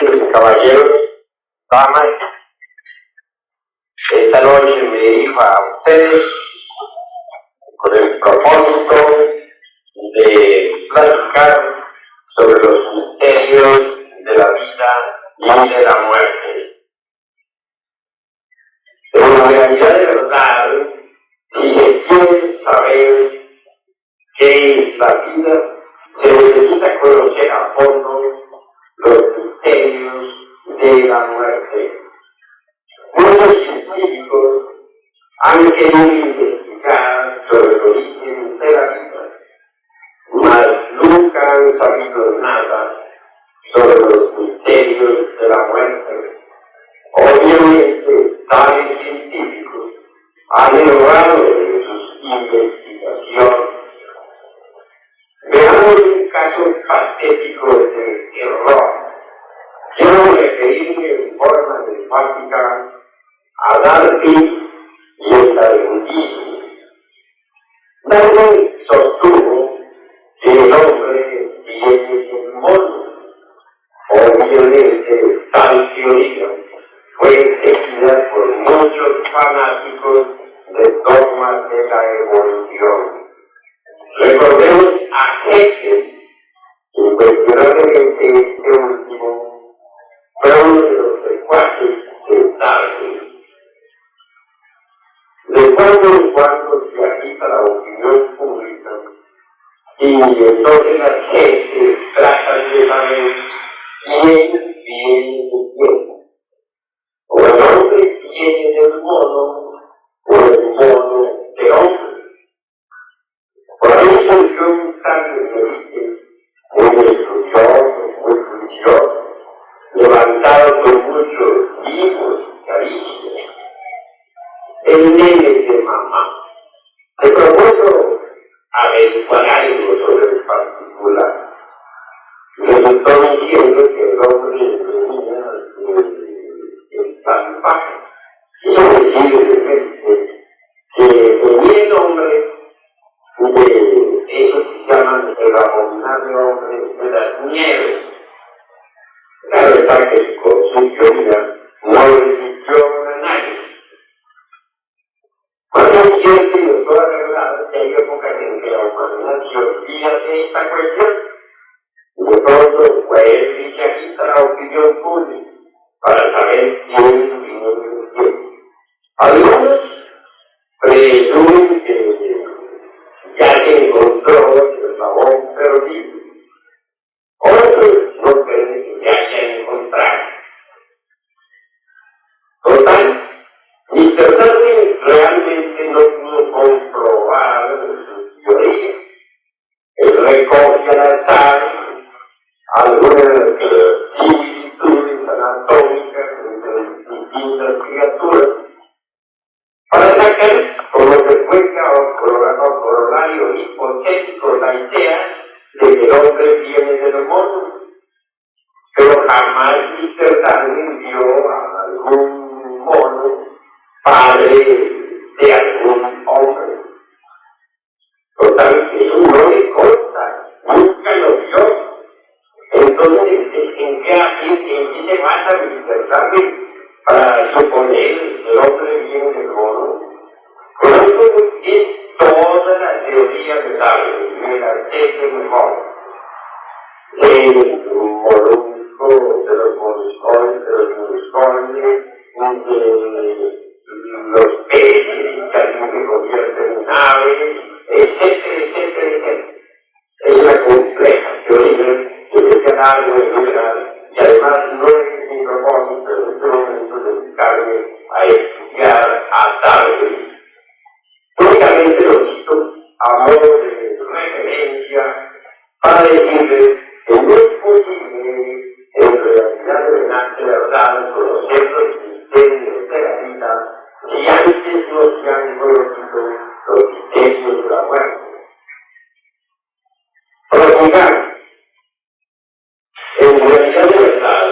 Caballeros, damas, esta noche me dirijo a ustedes con el propósito de platicar sobre los misterios de la vida y de la muerte. En la realidad de verdad, si se quiere saber qué es la vida, se necesita conocer a fondo los misterios de la muerte. Muchos científicos han querido investigar sobre el origen de la vida, mas nunca han sabido nada sobre los misterios de la muerte. Obviamente, tales científicos han errado en sus investigaciones. Veamos un caso patético de error. Quiero referirme en forma enfática a Darwin y el darwinismo. Darwin sostuvo que el hombre viene del mono. Obviamente, tal teoría fue seguida por muchos fanáticos de dogmas de la evolución. Recordemos a Hegel, incuestionablemente este último fue uno de los secuaces de Darwin. De cuando en cuando se agita la opinión pública y entonces las gentes tratan de saber quién viene de quién. O el hombre viene del mono o el mono del hombre. Por ahí surgió un cambio de origen muy estudioso, muy juicioso, levantado por muchos libros y caricias. El nene de mamá. Me propuso averiguar algo sobre el particular. Resultó diciendo que el hombre venía del salvaje. Quiso decir que venía el hombre de eso se llaman el abominable hombre de las nieves. La verdad que con su teoría no resistió a nadie. Cuando es cierto y de toda verdad que hay épocas en que la humanidad se olvida de esta cuestión, y de pronto vuelve y se agita la opinión pública para saber quién viene de quién. Algunos presumen que ya se encontró el eslabón perdido. Otros no creen que ya se han encontrado. Total, Mr. Darwin realmente no pudo comprobar su teoría. Él recoge al azar algunas similitudes anatómicas entre distintas criaturas para sacar como secuencia o corolario hipotético la idea de que el hombre viene del mono. Pero jamás Mr. Darwin vio a algún mono padre de algún hombre. Total, eso no le consta, nunca lo vio. Entonces, ¿en qué se basa Mr. Darwin para suponer que el hombre viene del mono? Conozco muy bien toda la teoría de Darwin, me la sé de mejor. El molusco, de los moluscoides, de los peces, que algunos se convierten en aves, etcétera, etcétera, etcétera. Es una compleja teoría que se ha dado en general, y además no es mi propósito en este momento dedicarme a estudiar a Darwin. Únicamente lo cito a modo de referencia para decirles que no es posible en realidad de verdad conocer los misterios de la vida si antes no se han conocido los misterios de la muerte. Prosigamos. En realidad de verdad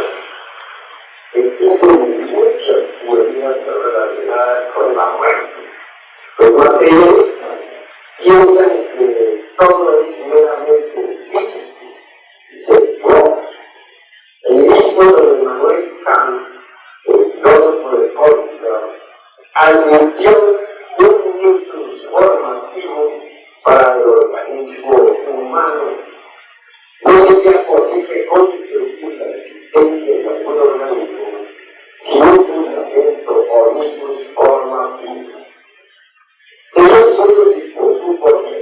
existen muchas teorías relacionadas con la muerte. Los materialistas piensan que todo es meramente físico. Dice, no. El mismo de advirtió de un virus formativo para el organismo humano. No sería posible constituir la existencia de algún organismo sin un fundamento o mismos formativos. Ellos solo se supone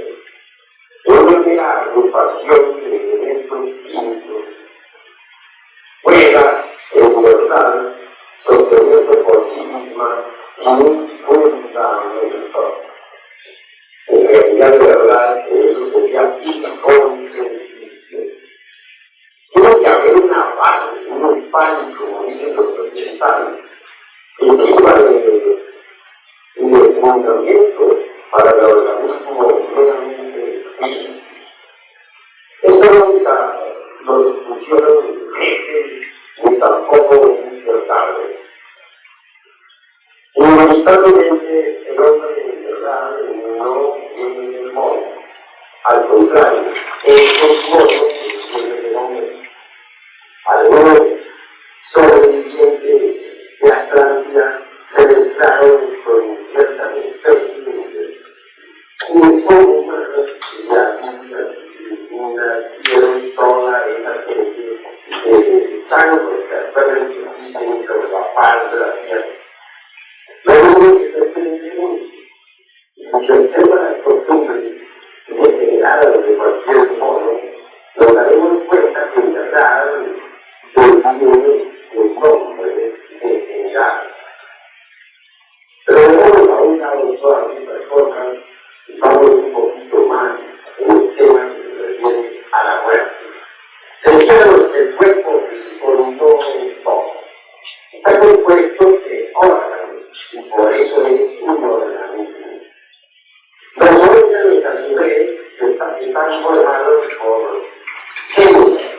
una mera agrupación de elementos químicos, pueda, en verdad, sostenerse por sí misma sin un fundamento. En realidad, de verdad, eso sería inconcebible. Tiene que haber una base, un pan, como dicen los occidentales, encima de fundamento para el organismo plenamente físico. Esto nunca lo discutieron ni tampoco Husserl. Inevitablemente el hombre en verdad no viene del modo. Al contrario, estos modos vienen del hombre. Algunos sobrevivientes de Atlántida se mezclaron con ciertas especies y son humanos y las dieron toda esa especie de sangre que actualmente dicen sobre la paz de la tierra. Luego que se prende y se observa las costumbres degeneradas de cualquier modo, nos daremos cuenta que en verdad viene el nombre degenerado. Pero vamos a un lado de todas estas cosas y vamos un poquito más en el tema que se refiere a la muerte. Decíamos que el cuerpo físico no es todo. Está compuesto de órganos y por eso es un organismo. Los órganos a su vez están formados por células,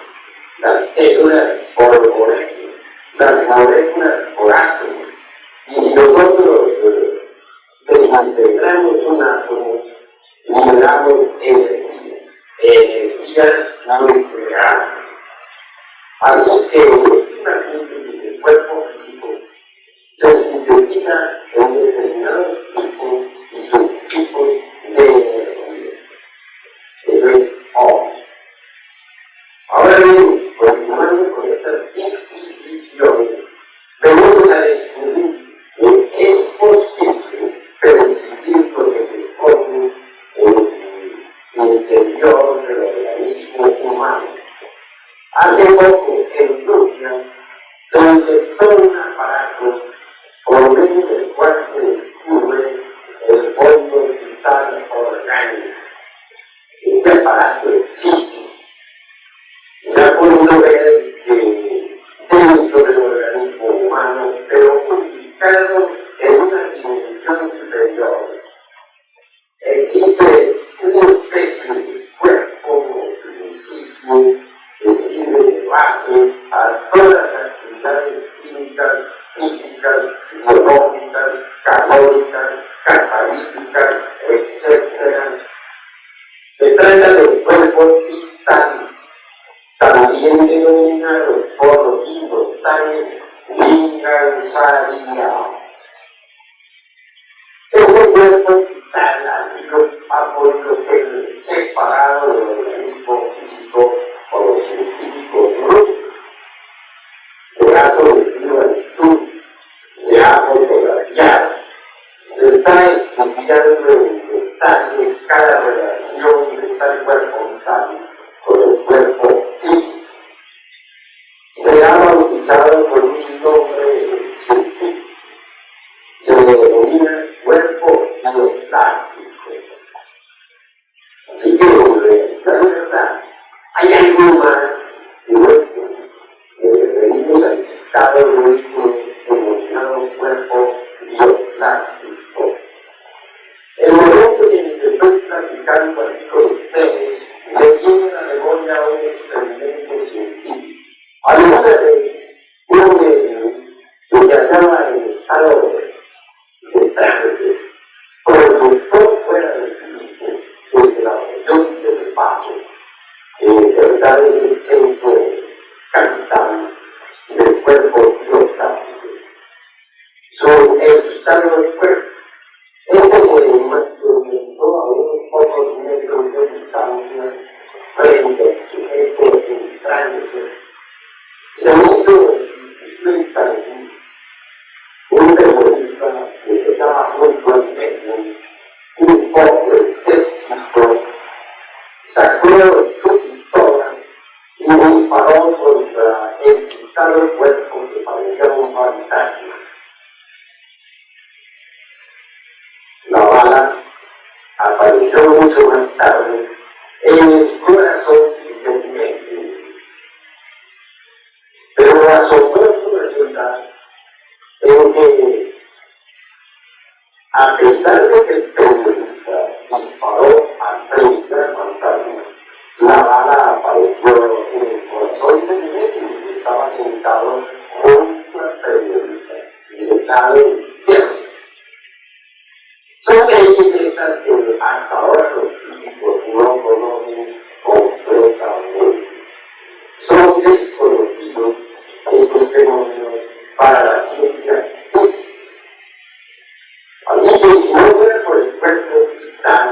las células por moléculas, las moléculas por átomos. Y si nosotros desintegramos un átomo, liberamos energías nucleares. Así que una síntesis del cuerpo físico se sintetiza en determinados tipos y subtipos de energía. Eso es obvio. Ahora bien, continuando con estas disquisiciones, venimos a descubrir que es posible predecir lo que se esconde en el interior del organismo humano. Hace poco, en Rusia, se inventó un aparato por medio del cual se descubre el fondo vital orgánico. Este aparato existe. Se ha podido ver que dentro del organismo humano, pero ubicado en una dimensión superior, existe una especie de cuerpo o principio que sirve de base a todas las actividades químicas, físicas, biológicas, calóricas, catalíticas, etc. Se trata de un cuerpo vital, también denominado por los indoctales Vingansaria. Este cuerpo vital ha podido ser separado del organismo físico por los científicos rusos. Se ha sometido al estudio, se ha fotografiado, se está estudiando en detalles cada relación de tal cuerpo vital con el cuerpo físico. Se ha bautizado con un nombre científico. Se le denomina cuerpo bioplástico. Así que, la verdad, hay algo más que nuestro. Venimos al estado de nuestro denominado cuerpo bioplástico. El momento en el que estoy platicando aquí con ustedes, me viene a la memoria un experimento científico. Alguna vez, un médium lo que hallaba en estado de trance, consultó fuera del físico desde la región del espacio, en verdad es el centro capital del cuerpo bioplástico. estado del cuerpo. Este movimiento a unos pocos metros de distancia frente al sujeto filtrándose, se hizo difícil un terrorista que se llama junto al medio, un poco escéptico, sacó su pistola y disparó contra el pintado cuerpo que parecía un fantasma. La bala apareció mucho más tarde en el corazón del médico. Pero lo asombroso resulta en que, a pesar de que el periodista disparó al frente del fantasma, la bala apareció en el corazón del médico que estaba sentado junto al periodista y le cabe el tiempo. Son bellezas que hasta ahora los físicos no conocen completamente. Son desconocidos estos fenómenos para la ciencia física. Así que si no fuera por el cuerpo vital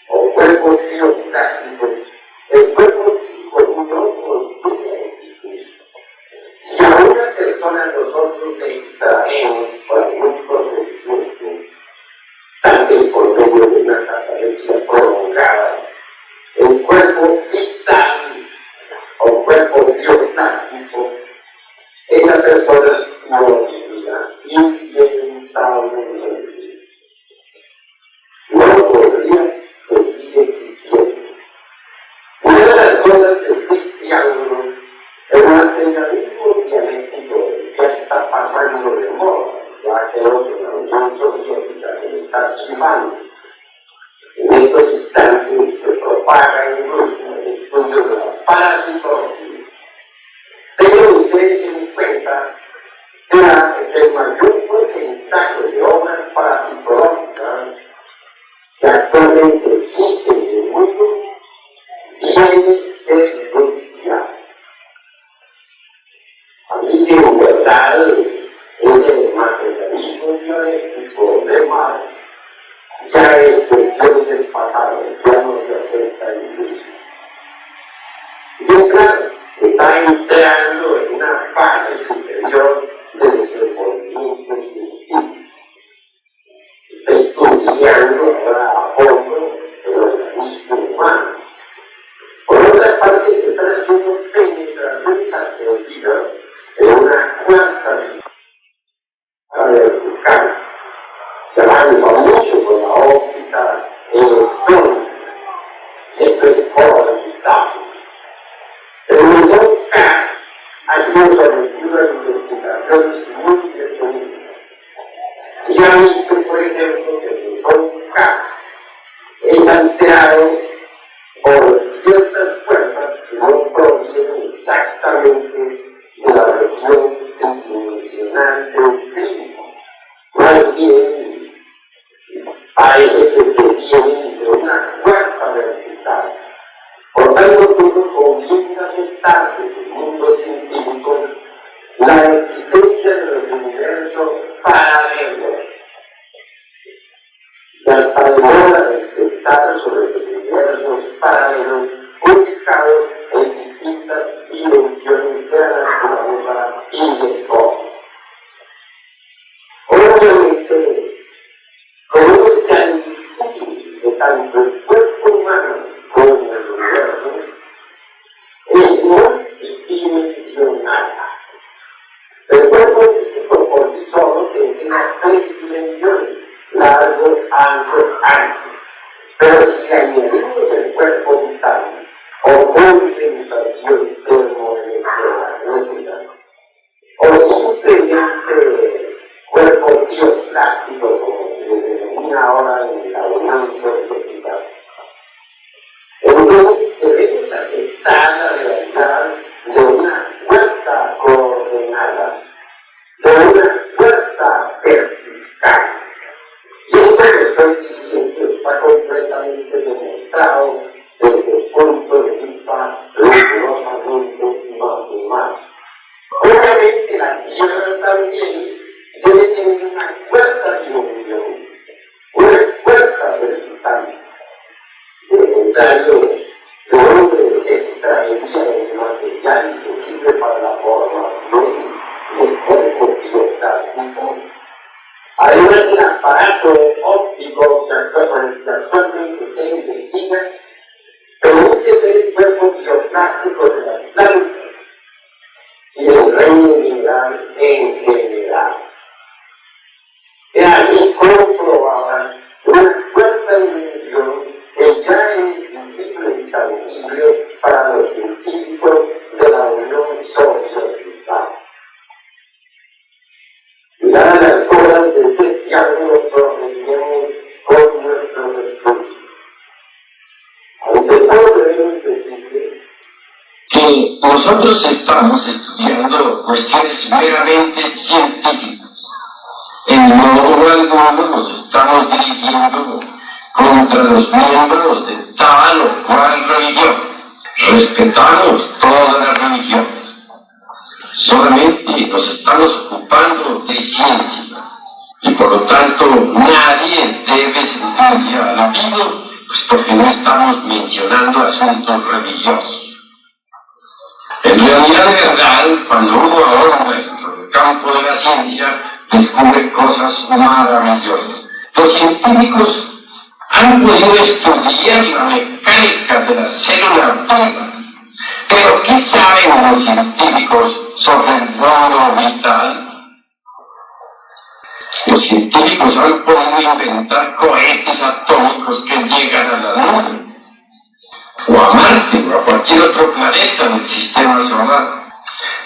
o cuerpo geográfico, el cuerpo físico no podría existir. Si a una persona nosotros le extraemos por algún procedimiento, también por medio de una catalepsia prolongada, el cuerpo vital o cuerpo bioplástico, esa persona moriría inevitablemente. No podría seguir existiendo. Una de las cosas que estoy triángulo, el materialismo dialéctico ya está pasando de moda. Ya creo que la Unión Soviética se está chivando. En estos instantes se propaga incluso el estudio de la parasitología. Tengan ustedes en cuenta que el mayor porcentaje de obras parasitológicas que actualmente existen en el mundo viene de industria. Así que en verdad el materialismo dialéctico de Marx ya es cuestión del pasado, ya no se acepta en industria. Y claro, está entrando en una fase superior del desenvolvimiento científico. Está estudiando ahora a fondo el organismo humano. Por otra parte, se están haciendo penetraciones arqueológicas en una cuarta vertical. Se avanza mucho con la óptica electrónica. Esto es formidable. Pero en dos casos ha sido sometido a investigaciones muy detenidas. Y ha visto, por ejemplo, que en dos casos es alterado por ciertas fuerzas que no provienen exactamente de la región tridimensional del clínico. Más bien, parece que vienen de una cuarta vertical. Por tanto, todo comienza a aceptar desde el mundo científico la existencia de los universos paralelos. Y hasta de moda de pensar sobre los universos paralelos ubicados en distintas dimensiones de la naturaleza y del cosmos. Obviamente, como es tan difícil de tanto el cuerpo humano como el universo, es multidimensional. El cuerpo físico por sí solo tiene 3 dimensiones, largo, ancho, ancho. Pero si añadimos el cuerpo vital, o condensación termoelectromagnética, o simplemente cuerpo bioplástico, como se le denomina ahora en la Unión Soviética, entonces debemos aceptar la realidad de una fuerza coordenada, de una fuerza vertical. Y esto que estoy diciendo está completamente demostrado desde el punto de vista rigurosamente matemático. Obviamente la Tierra también debe tener una fuerza psicológica, una fuerza vertical. De lo contrario, lo hombre extraería el material imposible para la formación del cuerpo biológico. Además, el aparato óptico que actualmente se investiga produce el cuerpo bioplástico de las plantas y del reino mineral en general. De allí comprobaban una fuerza dimensión que ya es indispensable para los científicos de la Unión Soviética. Dadas las horas de este triángulo procedemos con nuestros estudios. Ante todo debemos decir que nosotros estamos estudiando cuestiones meramente científicas. En modo alguno nos estamos dirigiendo contra los miembros de tal o cual religión. Respetamos todas las religiones. Solamente nos estamos ocupando de ciencia. Y por lo tanto nadie debe sentirse aludido, puesto que no estamos mencionando asuntos religiosos. En realidad, de verdad, cuando uno ahora dentro del campo de la ciencia descubre cosas maravillosas. Los científicos han podido estudiar la mecánica de la célula viva, pero ¿qué saben los científicos sobre el mundo vital? Los científicos han podido inventar cohetes atómicos que llegan a la Luna, o a Marte, o a cualquier otro planeta del sistema solar,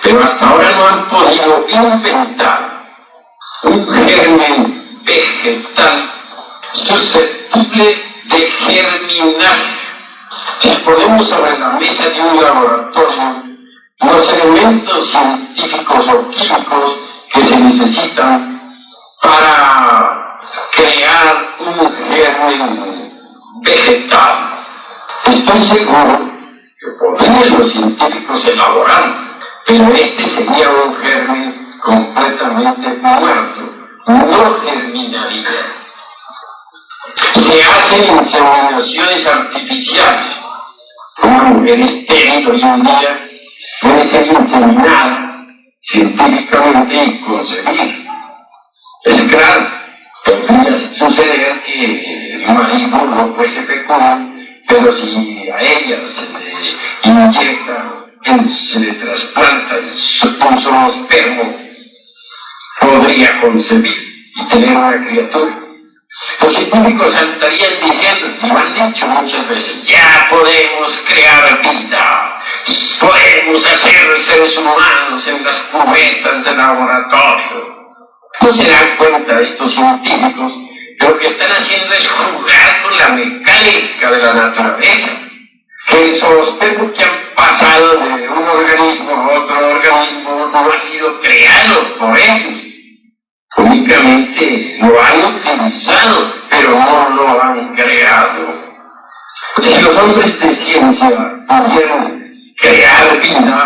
pero hasta ahora no han podido inventar un germen vegetal susceptible de germinar. Si ponemos sobre la mesa de un laboratorio los elementos científicos o químicos que se necesitan para crear un germen vegetal, estoy seguro que podrían los científicos elaborar, pero este sería un germen completamente muerto, no germinaría. Se hacen inseminaciones artificiales. Una mujer estéril hoy en día puede ser inseminada científicamente y concebir. Es claro, podría suceder que el marido no fuese fecundo, pero si a ella se le inyecta, se le trasplanta un solo esperma, podría concebir y tener una criatura. Los científicos saltarían diciendo, y lo han dicho muchas veces, ya podemos crear vida, podemos hacer seres humanos en las cubetas del laboratorio. No se dan cuenta estos científicos que lo que están haciendo es jugar con la mecánica de la naturaleza, que el zoospermo que han pasado de un organismo a otro organismo no ha sido creado por ellos. Únicamente lo han utilizado, pero no lo han creado. Si los hombres de ciencia pudieran crear vida,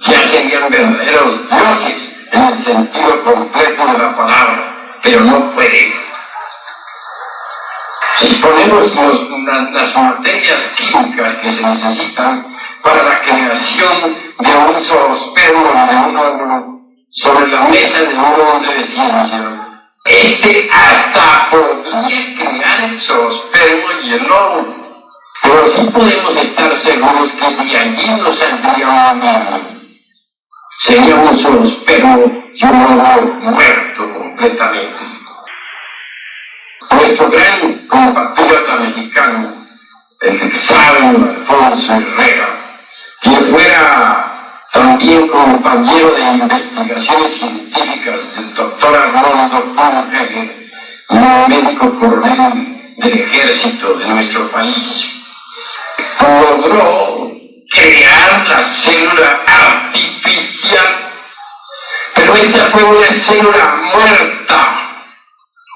ya serían verdaderos dioses en el sentido completo de la palabra, pero no pueden. Si ponemos las materias químicas que se necesitan para la creación de un zoospermo de un óvulo sobre la mesa de un hombre de ciencia, este hasta podría crear el zoospermo y el óvulo, pero sí podemos estar seguros que de allí no saldría un niño. Sería un zoospermo y un óvulo muerto completamente. Nuestro gran compatriota mexicano, el sabio Alfonso Herrera, quien fuera también compañero de investigaciones científicas del doctor Arnoldo Punge, un médico coronel del ejército de nuestro país, logró crear la célula artificial, pero esta fue una célula muerta,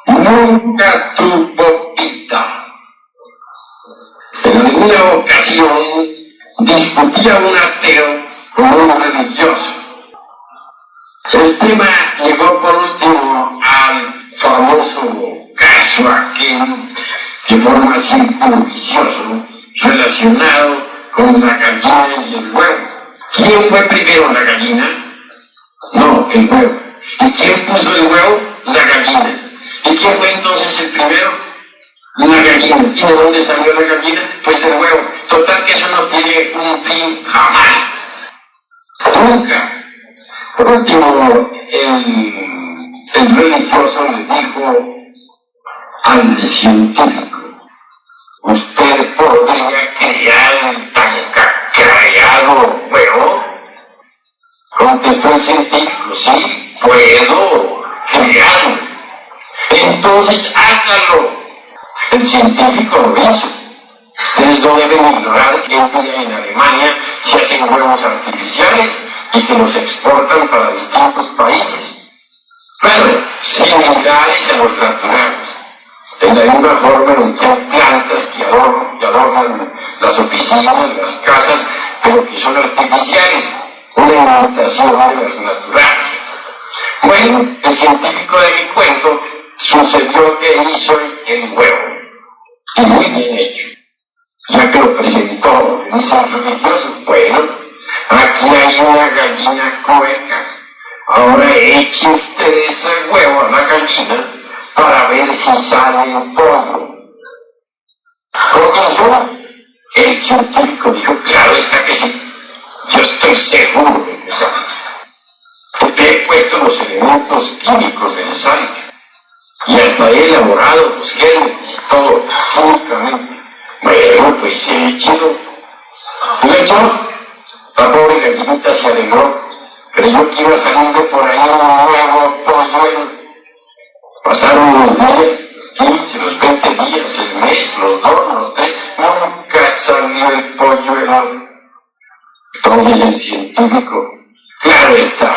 nunca tuvo vida. En alguna ocasión discutía un ateo con un religioso. El tema llegó por último caso aquel de forma círculo vicioso relacionado con la gallina y el huevo. ¿Quién fue primero, la gallina? No, el huevo. ¿Y quién puso el huevo? La gallina. ¿Y quién fue entonces el primero? La gallina. ¿Y de dónde salió la gallina? Pues el huevo. Total que eso no tiene un fin jamás. Nunca. Por último, el religioso le dijo al científico: ¿usted podría criar el tan cacreado huevo? Contestó el científico: sí, puedo criarlo. Entonces hágalo. El científico lo hizo. Ustedes no deben ignorar que hoy día en Alemania se hacen huevos artificiales y que los exportan para distintos países. Pero similares a los naturales. De la misma forma en que hay plantas que adornan las oficinas, las casas, pero que son artificiales, una imitación de las naturales. Bueno, el científico de mi cuento sucedió que hizo el huevo, y muy bien hecho. Ya que lo presentó en un centro religioso, bueno, aquí hay una gallina cueca. Ahora eche usted ese huevo a la gallina para ver si sale un pollo. ¿Comenzó? El científico dijo: claro está que sí. Yo estoy seguro de que sale. Porque he puesto los elementos químicos necesarios. Y hasta he elaborado los genes y todo químicamente. Bueno, pues chido. Lo echó. La pobre gallinita se alegró. Creyó que iba saliendo por ahí un nuevo polluelo. Pasaron los días, los 15, los 20 días, el mes, los 2, los 3, nunca salió el polluelo. Entonces el científico, claro está,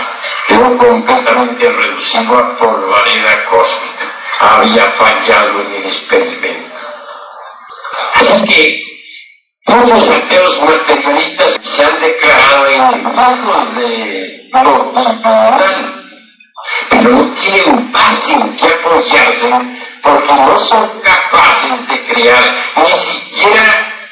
quedó completamente reducido a polvareda cósmica. Había fallado en el experimento. Así que muchos ateos materialistas se han declarado enemigos de lo natural, pero no tienen base en que apoyarse porque no son capaces de crear ni siquiera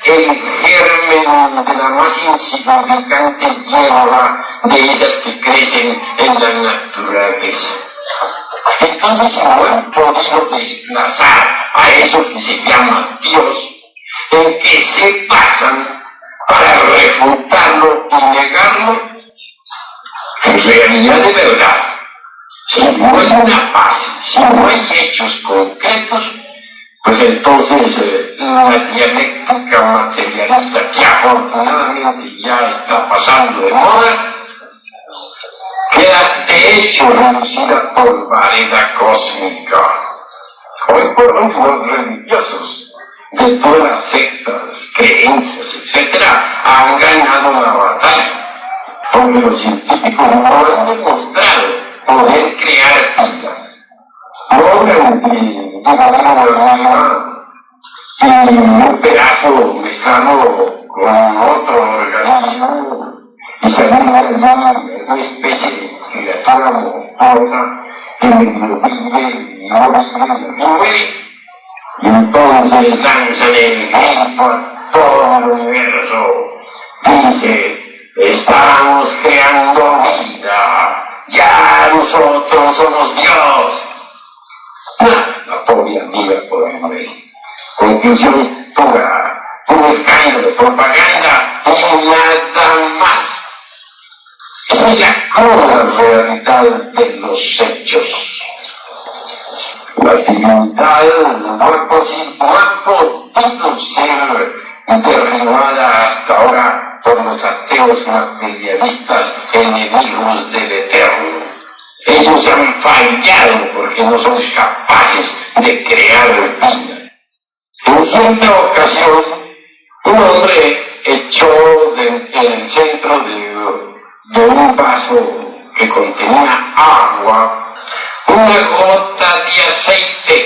el germen de la más insignificante hierba de esas que crecen en la naturaleza. Entonces, si no han podido desplazar a eso que se llama Dios, en que se basan para refutarlo y negarlo, en realidad de verdad, si no hay una base, si no hay hechos concretos, pues entonces la dialéctica materialista, que afortunadamente ya está pasando de moda, queda de hecho reducida a polvareda cósmica. Hoy por hoy los religiosos de todas las sectas, creencias, etc., han ganado la batalla, porque los científicos no han demostrado poder crear vida. Logran y un pedazo mezclado con otro organismo y salir una especie de criatura monstruosa que medio vive y no vive. Y entonces lanzan el grito a todo el universo. Dice: estamos creando vida. Ya nosotros somos Dios. La pobre amiga por ahí morir. Conclusión pura, un escándalo, propaganda y nada más. Esa es la cruda realidad de los hechos. La divinidad no ha podido ser derribada hasta ahora por los ateos materialistas enemigos del Eterno. Ellos han fallado porque no son capaces de crear vida. En cierta ocasión, un hombre echó en el centro de un vaso que contenía agua una gota de aceite.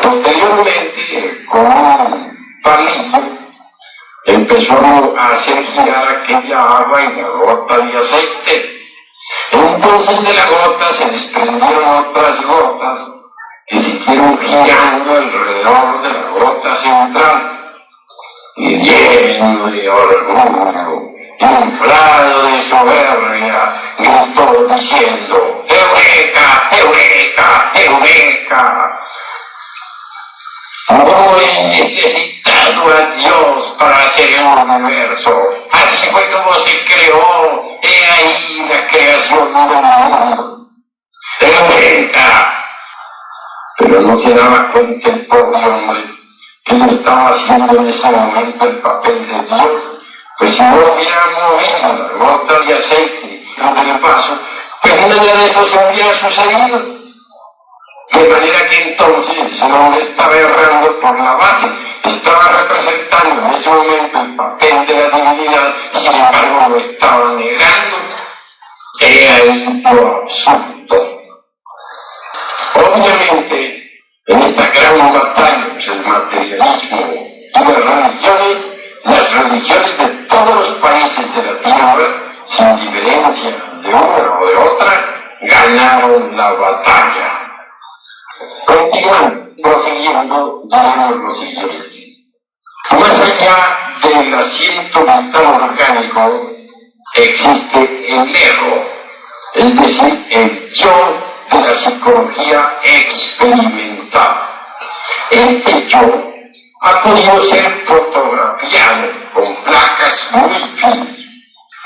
Posteriormente, con un palillo, empezó a hacer girar aquella agua en la gota de aceite. Entonces de la gota se desprendieron otras gotas que se siguieron girando alrededor de la gota central, y lleno de orgullo, inflado de soberbia, gritó diciendo: ¡Eureka! ¡Eureka! ¡Eureka! No he necesitado a Dios para hacer el universo. Así fue como se creó. He ahí la creación del mundo. ¡Eureka! Pero no se daba cuenta el pobre hombre que no estaba haciendo en ese momento el papel de Dios. Pues si no hubiera movido la gota de aceite del vaso, pues nada de eso se hubiera sucedido. De manera que entonces el hombre estaba errando por la base, estaba representando en ese momento el papel de la divinidad, y sin embargo lo estaba negando. He ahí lo absurdo. Obviamente, en esta gran batalla, el materialismo y las religiones de todos los países de la tierra, sin diferencia de una o de otra, ganaron la batalla. Continuando, prosiguiendo, diremos lo siguiente. Más allá del asiento mental orgánico, existe el ego, es decir, el yo de la psicología experimental. Este yo ha podido ser fotografiado con placas muy finas.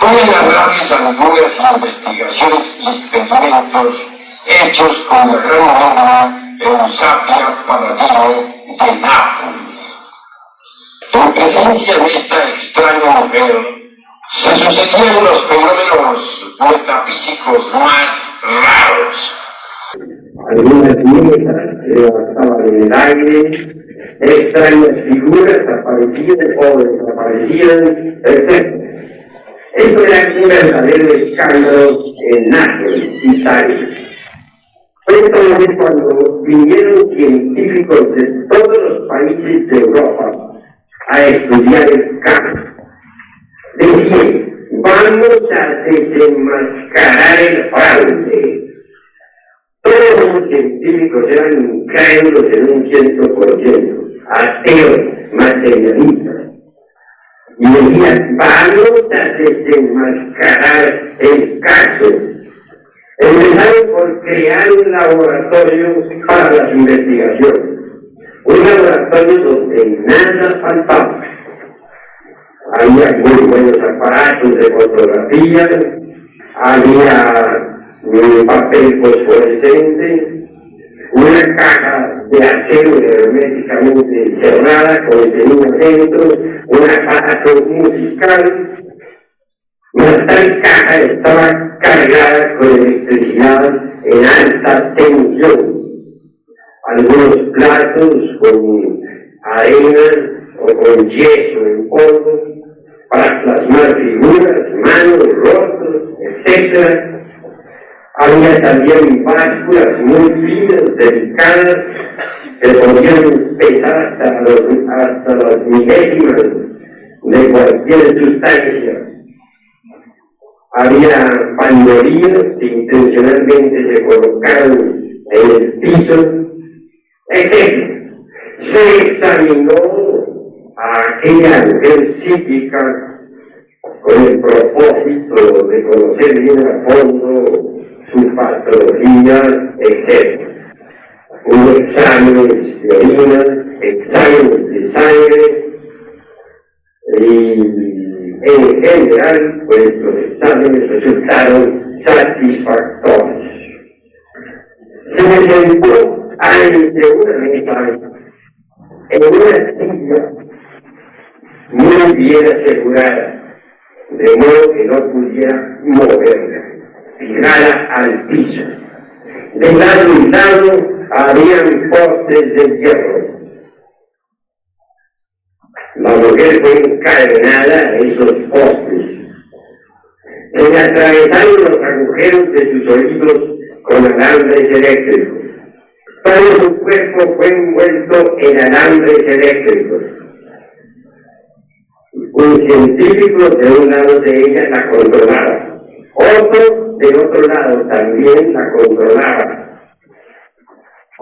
Voy a narrarles algunas investigaciones y experimentos hechos con la gran obra Eusapia Paladino de Nápoles. En presencia de esta extraña mujer, se sucedían los fenómenos metafísicos más raros. Algunas nieblas se levantaban en el aire, extrañas figuras aparecían o desaparecían, etc. Esto era un verdadero escándalo en Nápoles, Italia. Fue entonces cuando vinieron científicos de todos los países de Europa a estudiar el caso. Decían: vamos a desenmascarar el fraude. Todos los científicos eran incrédulos en un 100%, ateos, materialistas. Y decían: vamos a desenmascarar el caso. Empezaron por crear un laboratorio para las investigaciones. Un laboratorio donde nada faltaba. Había muy buenos aparatos de fotografía, había un papel fosforescente, una caja de acero herméticamente cerrada contenía dentro un aparato musical. Tal caja estaba cargada con electricidad en alta tensión. Algunos platos con arena o con yeso en polvo para plasmar figuras, manos, rostros, etc. Había también básculas muy finas, delicadas, que podían pesar hasta las milésimas de cualquier sustancia. Había pandolías que intencionalmente se colocaron en el piso, etc. Se examinó a aquella mujer psíquica con el propósito de conocer bien a fondo su patología, etc. Hubo exámenes de orina, exámenes de sangre, y en general, pues los exámenes resultaron satisfactorios. Se me sentó ante una mesa, en una silla muy bien asegurada, de modo que no pudiera moverla, fijada al piso. De lado y lado habían postes de hierro. La mujer fue encadenada a esos postes. Se le atravesaron los agujeros de sus oídos con alambres eléctricos. Todo su cuerpo fue envuelto en alambres eléctricos. Un científico de un lado de ella la controlaba. Otro de otro lado también la controlaba.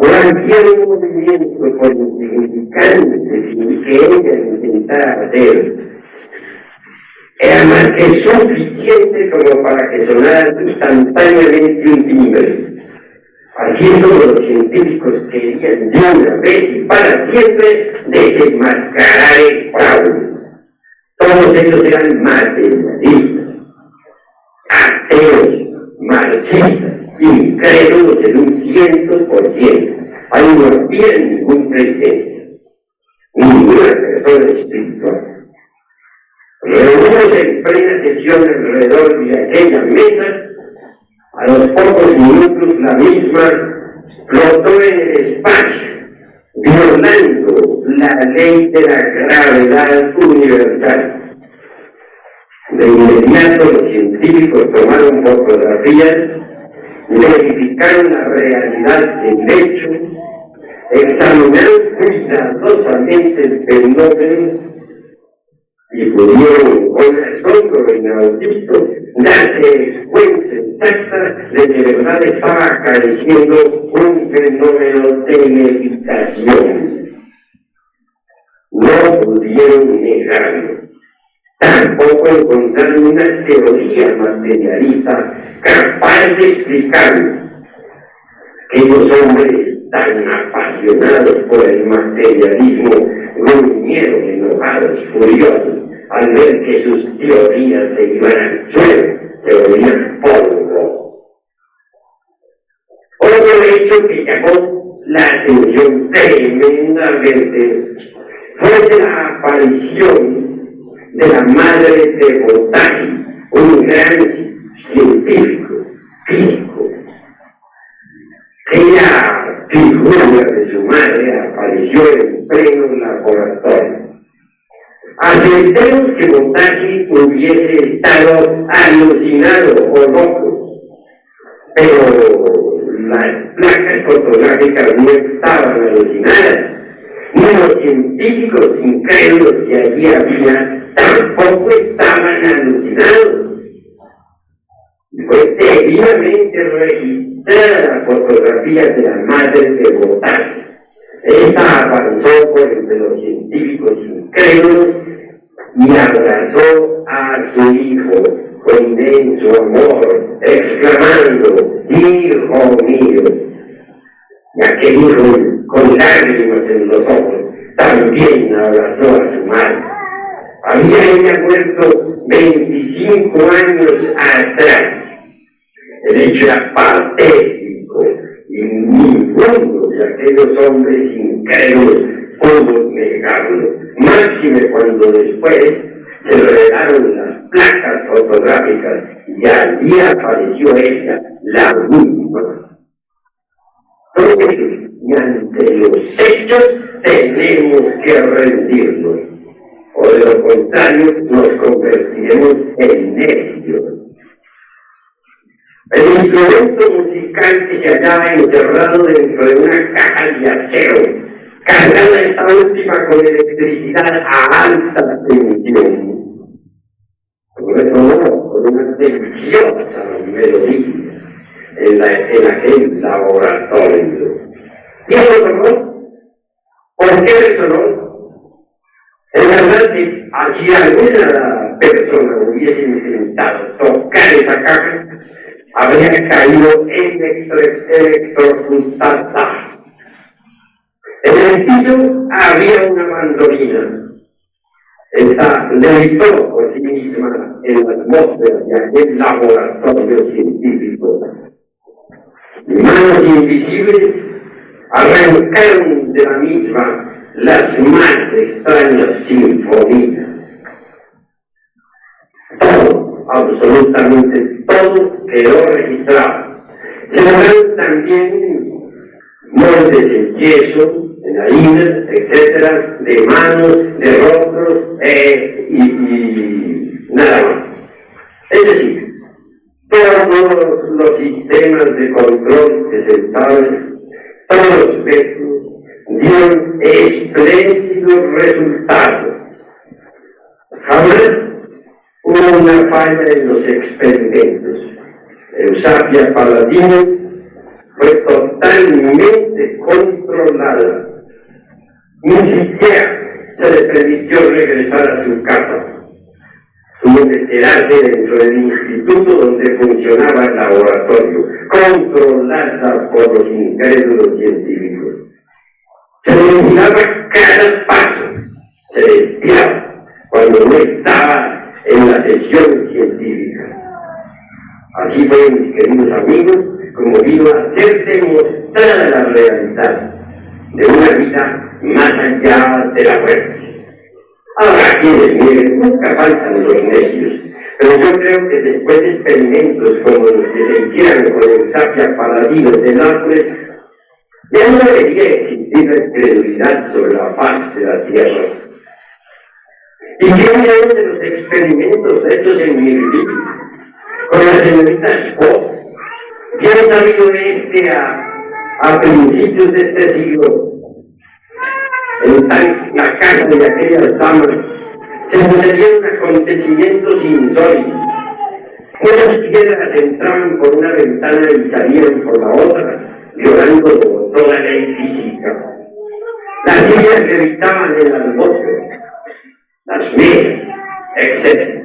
Cualquier movimiento, por insignificante que ella intentara hacer, era más que suficiente como para que sonara instantáneamente un timbre. Así es como los científicos querían de una vez y para siempre desenmascarar el fraude. Todos ellos eran materialistas, ateos, marxistas, incrédulos en un 100%. Ahí no había ningún creyente, ninguna persona espiritual. Reunimos en plena sesión alrededor de aquella mesa. A los pocos minutos la misma flotó en el espacio, violando la ley de la gravedad universal. De inmediato los científicos tomaron fotografías, verificaron la realidad del hecho, examinaron cuidadosamente el fenómeno y pudieron con asombro inaudito darse cuenta exacta de que de verdad estaba acariciando un fenómeno de levitación. No pudieron negarlo. Tampoco encontraron una teoría materialista capaz de explicarlo. Aquellos hombres tan apasionados por el materialismo gruñeron, enojados, furiosos, al ver que sus teorías se iban al suelo, se volvían polvo. Otro hecho que llamó la atención tremendamente fue la aparición de la madre de Botazzi, un gran científico, físico. Aquella figura de su madre apareció en pleno laboratorio. Aceptemos que Botazzi hubiese estado alucinado o loco, pero las placas fotográficas no estaban alucinadas, ni los científicos incrédulos que allí había tampoco estaban alucinados. Fue debidamente registrada la fotografía de la madre de Botazzi. Esta avanzó por entre los científicos incrédulos y abrazó a su hijo con inmenso amor, exclamando: ¡Hijo mío! Y aquel hijo, con lágrimas en los ojos, también abrazó a su madre. Había ella muerto 25 años atrás. El hecho era patético y ninguno de aquellos hombres incrédulos pudo negarlo, máxime cuando después se revelaron las placas fotográficas y allí apareció ella, la misma. Y ante los hechos tenemos que rendirnos, o de lo contrario nos convertiremos en necios. El instrumento musical que se hallaba encerrado dentro de una caja de acero, cargada esta última con electricidad a alta tensión, resonó con una deliciosa melodía en aquel laboratorio. ¿Y eso resonó? ¿Por qué resonó? Es verdad que si alguna persona hubiese intentado tocar esa caja, habría caído electrocutada. En el piso había una mandolina. Esta levitó por sí misma en la atmósfera de aquel laboratorio científico. Manos invisibles arrancaron de la misma las más extrañas sinfonías. Todo, absolutamente todo quedó registrado. Se lograron también moldes en yeso, en harina, etcétera, de manos, de rostros y nada más. Es decir, todos los sistemas de control que se estaban, todos los métodos, dieron espléndidos resultados. Jamás hubo una falla en los experimentos. Eusapia Paladino fue total totalmente controlada. Ni siquiera se le permitió regresar a su casa. Tuvo que quedarse dentro del instituto donde funcionaba el laboratorio, controlada por los incrédulos científicos. Se le vigilaba cada paso, se le espiaba cuando no estaba en la sesión científica. Así fue, mis queridos amigos, como vino a ser demostrada la realidad de una vida más allá de la muerte. Habrá quienes nieguen, nunca faltan los necios, pero yo creo que después de experimentos como los que se hicieron con el Sapia Paladino de Nápoles, ya no debería existir la incredulidad sobre la faz de la Tierra. ¿Y qué dirán de los experimentos hechos en Mirville con la señorita Spock? Ya han sabido a principios de este siglo. En la casa de aquellas damas se sucedieron acontecimientos insólitos. Unas piedras entraban por una ventana y salían por la otra, violando toda ley física. Las sillas levitaban en la atmósfera, las mesas, etc.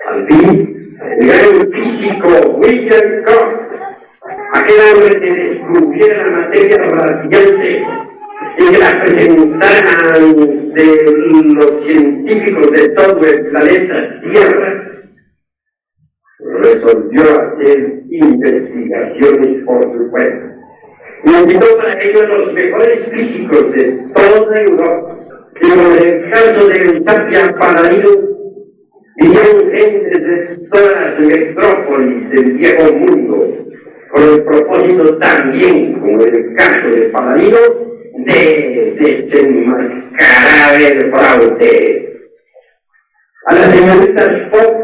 Al fin, el gran físico William Koch, aquel hombre que descubriera la materia radiante y que la presentara ante los científicos de todo el planeta Tierra, resolvió hacer investigaciones por su cuenta. Y invitó para ello a los mejores físicos de toda Europa. Y en el caso del Sapia Paladino, vinieron gentes de todas las metrópolis del viejo mundo, con el propósito también, como en el caso de Paladino, de desenmascarar el fraude. A la señorita Spock,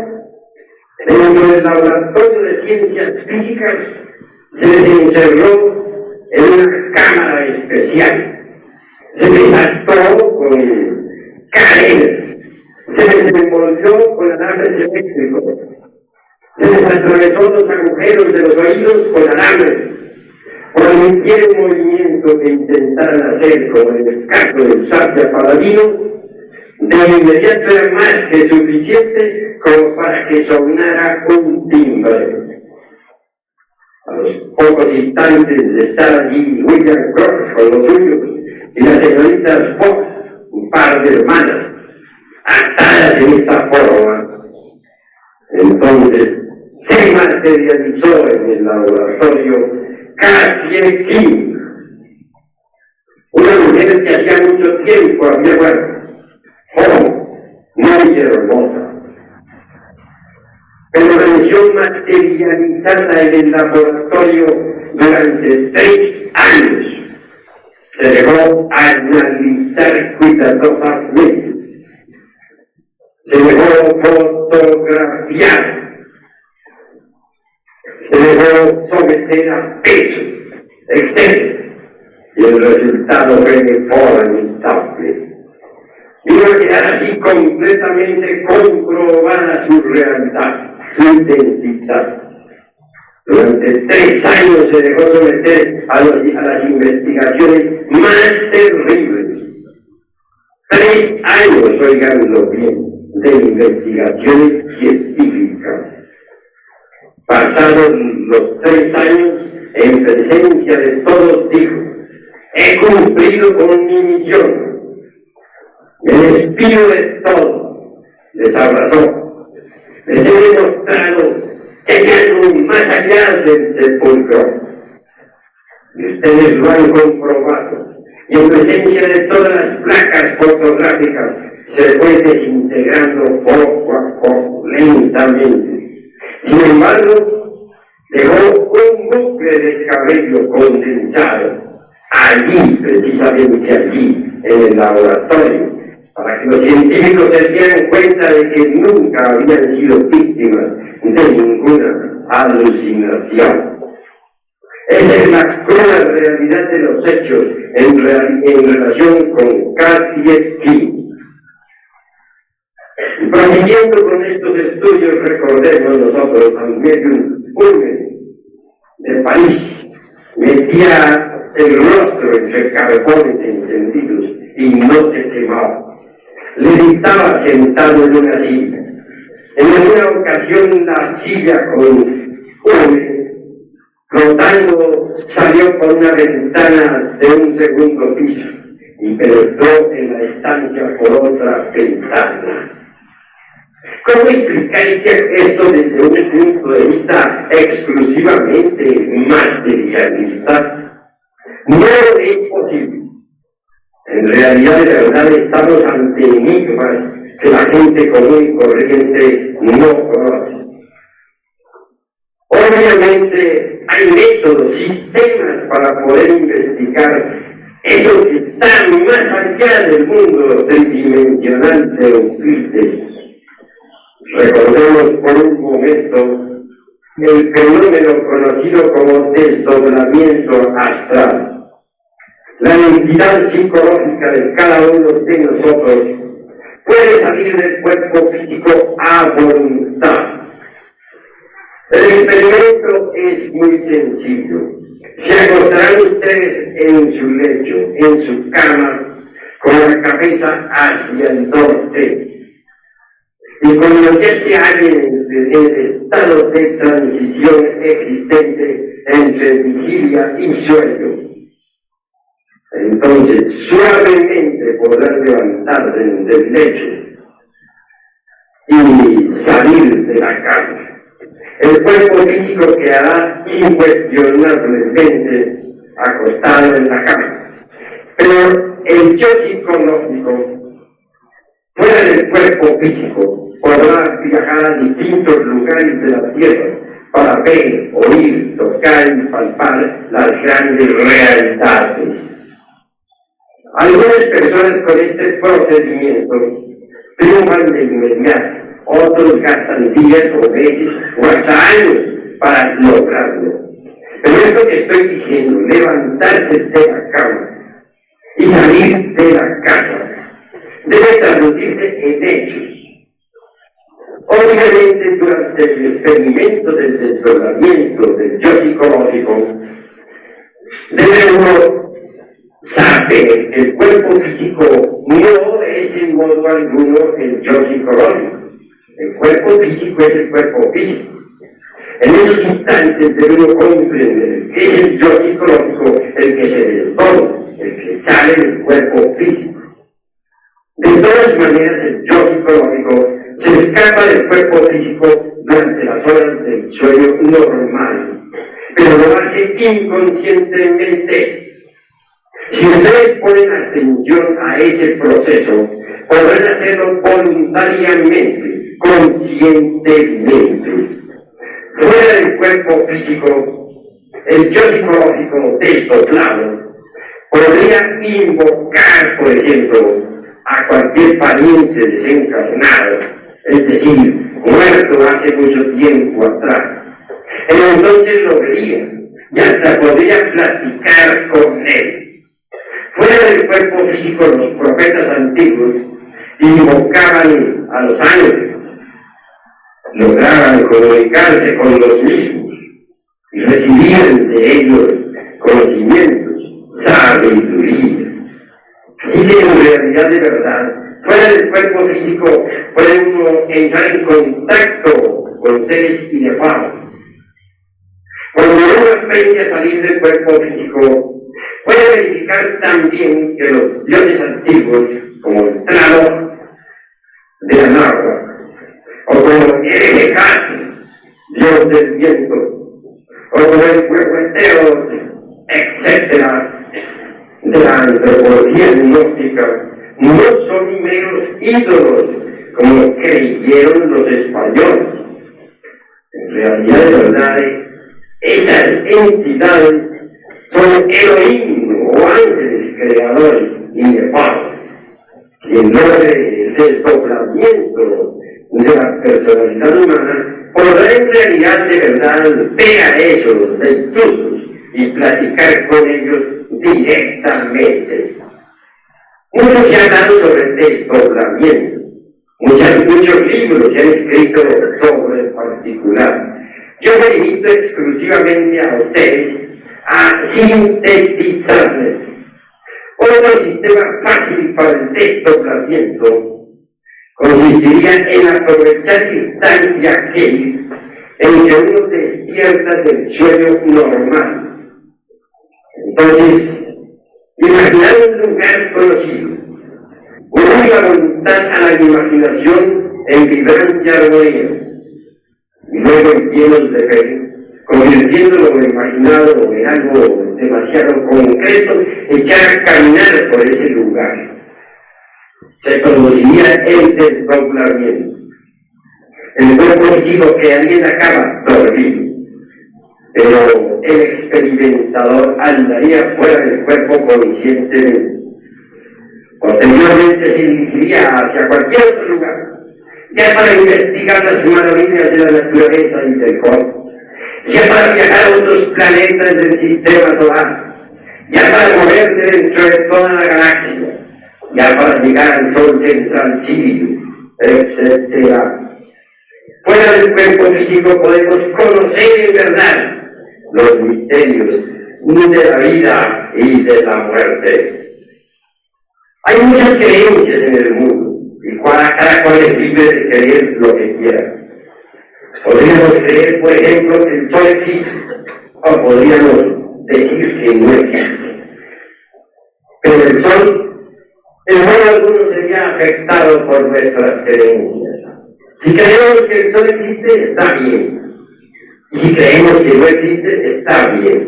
dentro del laboratorio de ciencias físicas, se les encerró en una cámara especial. Se les ató con cadenas, se les envolvió con alambres eléctricos, se les atravesó los agujeros de los oídos con alambres. Cualquier movimiento que intentaran hacer, como en el caso del Sapia Paladino, de inmediato era más que suficiente como para que sonara un timbre. A los pocos instantes de estar allí William Koch con los suyos y la señorita Spock, un par de hermanas, atadas en esta forma, entonces se materializó en el laboratorio Cathy King, una mujer que hacía mucho tiempo había muerto, joven, muy hermosa, pero venció materializada en el laboratorio durante 3 años. Se dejó analizar cuidadosamente, se dejó fotografiar, se dejó someter a peso, etc. Y el resultado fue formidable. Vino a quedar así completamente comprobada su realidad, su identidad. Durante 3 años se dejó someter a las investigaciones más terribles. 3 años, oiganlo bien, de investigaciones científicas. Pasados los 3 años, en presencia de todos, dijo: he cumplido con mi misión. Me despido de todo. Les abrazó. Les he demostrado que hay algo más allá del sepulcro. Y ustedes lo han comprobado. Y en presencia de todas las placas fotográficas se fue desintegrando poco a poco, lentamente. Sin embargo, dejó un bucle de cabello condensado allí, precisamente allí, en el laboratorio, para que los científicos se dieran cuenta de que nunca habían sido víctimas de ninguna alucinación. Esa es la cruda realidad de los hechos en relación con Cathy King. Prosiguiendo con estos estudios, recordemos nosotros al medium Ulmen de París, metía el rostro entre carbones encendidos y no se quemaba. Le dictaba sentado en una silla. En una ocasión la silla con flotando salió por una ventana de un segundo piso y penetró en la estancia por otra ventana. ¿Cómo explicáis esto desde un punto de vista exclusivamente materialista? No es posible. En realidad, de verdad, estamos ante enigmas que la gente común y corriente no conoce. Obviamente hay métodos, sistemas para poder investigar eso que está más allá del mundo tridimensional de Euclides. Recordemos por un momento el fenómeno conocido como desdoblamiento astral. La entidad psicológica de cada uno de nosotros puede salir del cuerpo físico a voluntad. El experimento es muy sencillo. Se acostarán ustedes en su lecho, en su cama, con la cabeza hacia el norte. Y cuando ya se hallen en el estado de transición existente entre vigilia y sueño, entonces suavemente podrán levantarse del lecho y salir de la casa. El cuerpo físico quedará incuestionablemente acostado en la cama, pero el yo psicológico, fuera del cuerpo físico, podrá viajar a distintos lugares de la tierra para ver, oír, tocar y palpar las grandes realidades. Algunas personas con este procedimiento triunfan de inmediato, otros gastan días o meses o hasta años para lograrlo. Pero esto que estoy diciendo, levantarse de la cama y salir de la casa, debe traducirse en hechos. Obviamente, durante el experimento del desdoblamiento del yo psicológico, debe uno saber que el cuerpo físico no es en modo alguno el yo psicológico. El cuerpo físico es el cuerpo físico. En esos instantes debe uno comprender que es el yo psicológico el que se desdobla, el que sale del cuerpo físico. De todas maneras, el yo psicológico se escapa del cuerpo físico durante las horas del sueño normal, pero lo hace inconscientemente. Si ustedes ponen atención a ese proceso, podrán hacerlo voluntariamente, conscientemente. Fuera del cuerpo físico, el yo psicológico desdoblado podría invocar, por ejemplo, a cualquier pariente desencarnado, es decir, muerto hace mucho tiempo atrás. Entonces lo vería y hasta podría platicar con él. Fuera del cuerpo físico, los profetas antiguos invocaban a los ángeles, lograban comunicarse con los mismos y recibían de ellos conocimientos, sabiduría. Así que en realidad, de verdad, fuera del cuerpo físico puede uno entrar en contacto con seres inefable. Cuando uno aprende a salir del cuerpo físico, puede verificar también que los dioses antiguos, como el Tlaloc de Anáhuac, o como el Ejecatl, dios del viento, o como el Huehueteo, etc., de la antropología gnóstica, no son meros ídolos, como creyeron los españoles. En realidad, de verdad, esas entidades son Elohim o ángeles creadores inefables, que en nombre del desdoblamiento de la personalidad humana podrá en realidad de verdad ver a esos intrusos y platicar con ellos directamente. Mucho se ha hablado sobre el desdoblamiento, muchos libros se han escrito sobre el particular. Yo me limito exclusivamente a ustedes a sintetizarles. Otro sistema fácil para el desdoblamiento consistiría en aprovechar instancia aquel en que uno despierta del sueño normal. Entonces, imaginar un lugar conocido, unir la voluntad a la imaginación en vibrante armonía, y luego en llenos de fe, convirtiendo lo imaginado en algo demasiado concreto, echar a caminar por ese lugar. Se produciría el desdoblamiento. El cuerpo físico quedaría en la cama, dormido, pero el experimentador andaría fuera del cuerpo conscientemente. Posteriormente se dirigiría hacia cualquier otro lugar, ya para investigar las maravillas de la naturaleza y del cosmos, ya para viajar a otros planetas del sistema solar, ya para moverse dentro de toda la galaxia, ya para llegar al Sol central Sirio, etc. Fuera del cuerpo físico podemos conocer en verdad los misterios de la vida y de la muerte. Hay muchas creencias en el mundo, y cada cual es libre de creer lo que quiera. Podríamos creer, por ejemplo, que el Sol existe, o podríamos decir que no existe. Pero el Sol, en modo alguno, sería afectado por nuestras creencias. Si creemos que el Sol existe, está bien. Y si creemos que no existe, está bien.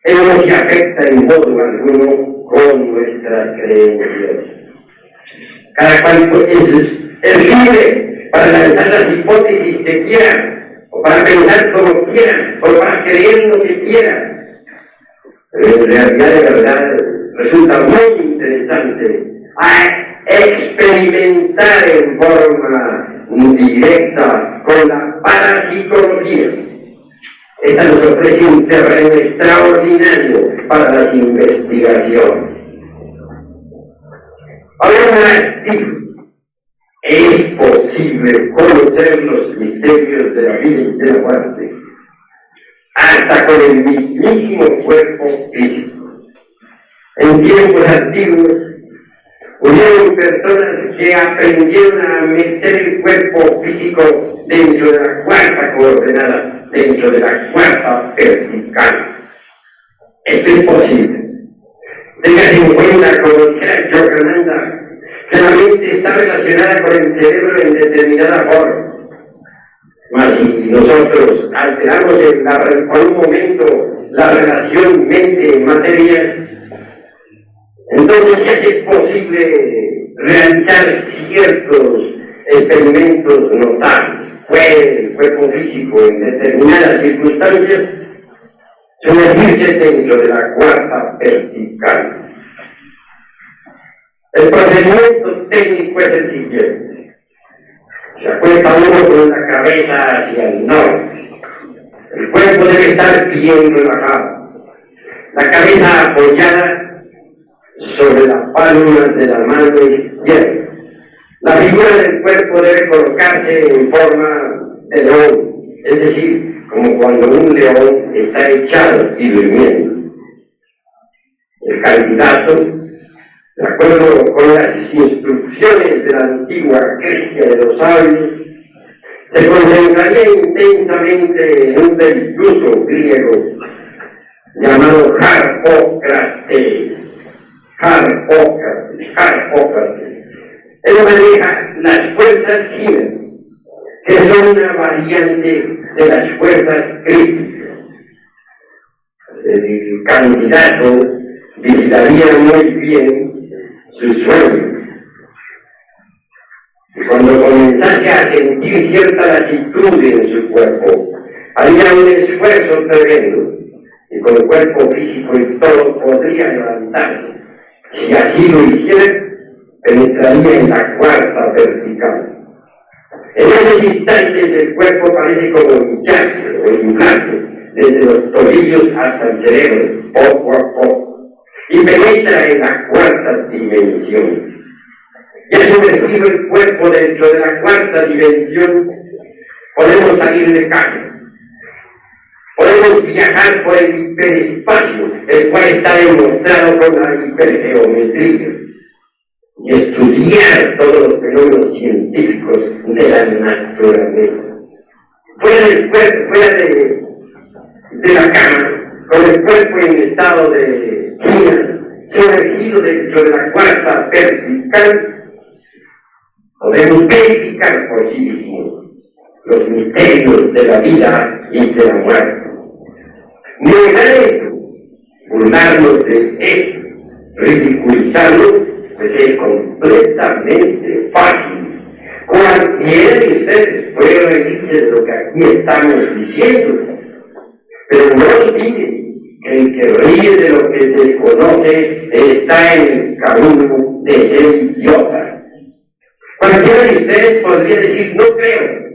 Él no se afecta en modo alguno con nuestras creencias. Cada cual es libre para lanzar las hipótesis que quiera, o para pensar como quiera, o para creer lo que quiera. Pero en realidad, de verdad, resulta muy interesante experimentar en forma directa con la parapsicología. Esta nos ofrece un terreno extraordinario para las investigaciones. Ahora, es posible conocer los misterios de la vida y de la muerte hasta con el mismísimo cuerpo físico. En tiempos antiguos, hubieron personas que aprendieron a meter el cuerpo físico dentro de la cuarta coordenada, dentro de la cuarta vertical. Esto es posible. Tengan en cuenta, como dijera Yogananda, que la mente está relacionada con el cerebro en determinada forma. Mas si nosotros alteramos por un momento la relación mente-materia, entonces se hace posible realizar ciertos experimentos notables. Puede el cuerpo físico en determinadas circunstancias sumergirse dentro de la cuarta vertical. El procedimiento técnico es el siguiente. Se acuesta uno con la cabeza hacia el norte. El cuerpo debe estar bien relajado. La cabeza apoyada sobre la palma de la mano izquierda. La figura del cuerpo debe colocarse en forma de león, es decir, como cuando un león está echado y durmiendo. El candidato, de acuerdo con las instrucciones de la antigua Grecia de los sabios, se concentraría intensamente en un delicioso griego llamado Harpócrates. Él maneja las fuerzas químicas, que son una variante de las fuerzas críticas. El candidato vigilaría muy bien su sueño. Y cuando comenzase a sentir cierta lasitud en su cuerpo, haría un esfuerzo tremendo, y con el cuerpo físico y todo podría levantarse. Si así lo hiciera, penetraría en la cuarta vertical. En esos instantes el cuerpo parece como hincharse o inflarse desde los tobillos hasta el cerebro, poco a poco, y penetra en la cuarta dimensión. Ya sumergido el cuerpo dentro de la cuarta dimensión, podemos salir de casa. Podemos viajar por el hiperespacio, el cual está demostrado con la hipergeometría, y estudiar todos los fenómenos científicos de la naturaleza. Fuera del cuerpo, fuera de la cama, con el cuerpo en estado de guía, sumergido dentro de la cuarta vertical, podemos verificar por sí mismos los misterios de la vida y de la muerte. Negar esto, burlarnos de esto, ridiculizarlo, pues es completamente fácil. Cualquiera de ustedes puede reírse de lo que aquí estamos diciendo, pero no olviden que el que ríe de lo que desconoce está en el camino de ser idiota. Cualquiera de ustedes podría decir, no creo,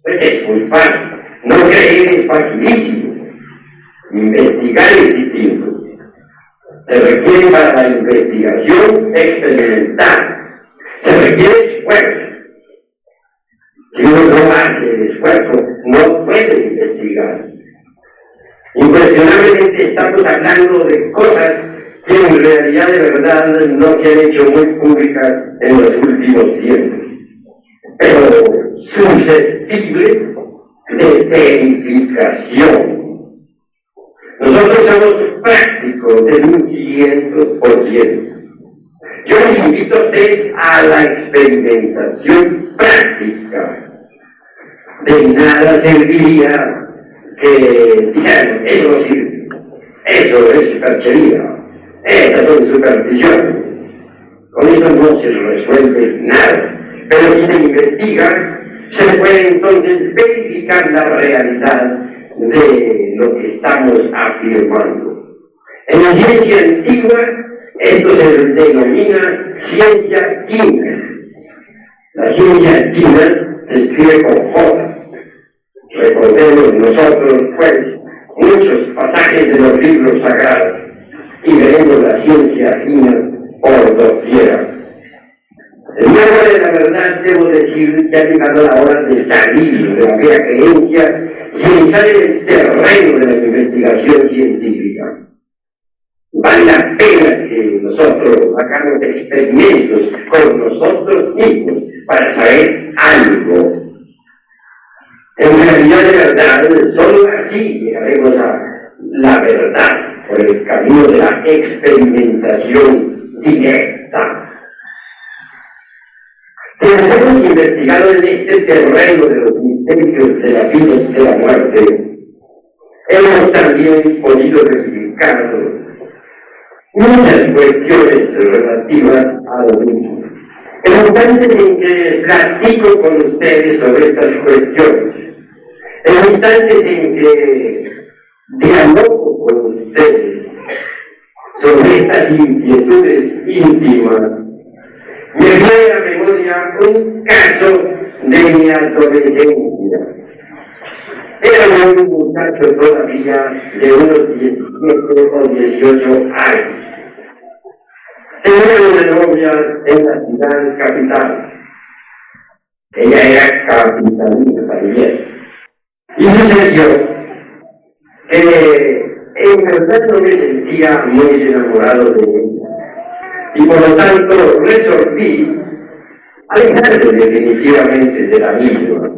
pues es muy fácil, no creer es facilísimo, investigar es distinto. Se requiere para la investigación experimental, se requiere esfuerzo. Si uno no hace el esfuerzo, no puede investigar. Impresionablemente estamos hablando de cosas que en realidad de verdad no se han hecho muy públicas en los últimos tiempos, pero susceptibles de verificación. Nosotros somos prácticos del 100%. Yo les invito a ustedes a la experimentación práctica. De nada serviría que digan, eso no sirve, eso es superchería, esas son supersticiones. Con eso no se resuelve nada. Pero si se investiga, se puede entonces verificar la realidad de lo que estamos afirmando. En la ciencia antigua, esto se denomina ciencia química. La ciencia química se escribe con J. Recordemos nosotros, pues, muchos pasajes de los libros sagrados y veremos la ciencia química por doquiera. En nombre de la verdad, debo decir que ha llegado la hora de salir de la vieja creencia y entrar en el terreno de la investigación científica. Vale la pena que nosotros hagamos experimentos con nosotros mismos para saber algo. En realidad, de verdad, solo así llegaremos a la verdad por el camino de la experimentación directa. Quienes hemos investigado en este terreno de los misterios de la vida y de la muerte, hemos también podido verificar muchas cuestiones relativas a lo mismo. En los instantes en que platico con ustedes sobre estas cuestiones, en los instantes en que dialogo con ustedes sobre estas inquietudes íntimas, me viene a la memoria un caso de mi adolescencia. Era un muchacho todavía de unos 17 o 18 años. Tenía una novia en la ciudad capital. Ella era capitalina también. Y sucedió que en verdad no me sentía muy enamorado de ella. Y por lo tanto resolví alejarme definitivamente de la misma.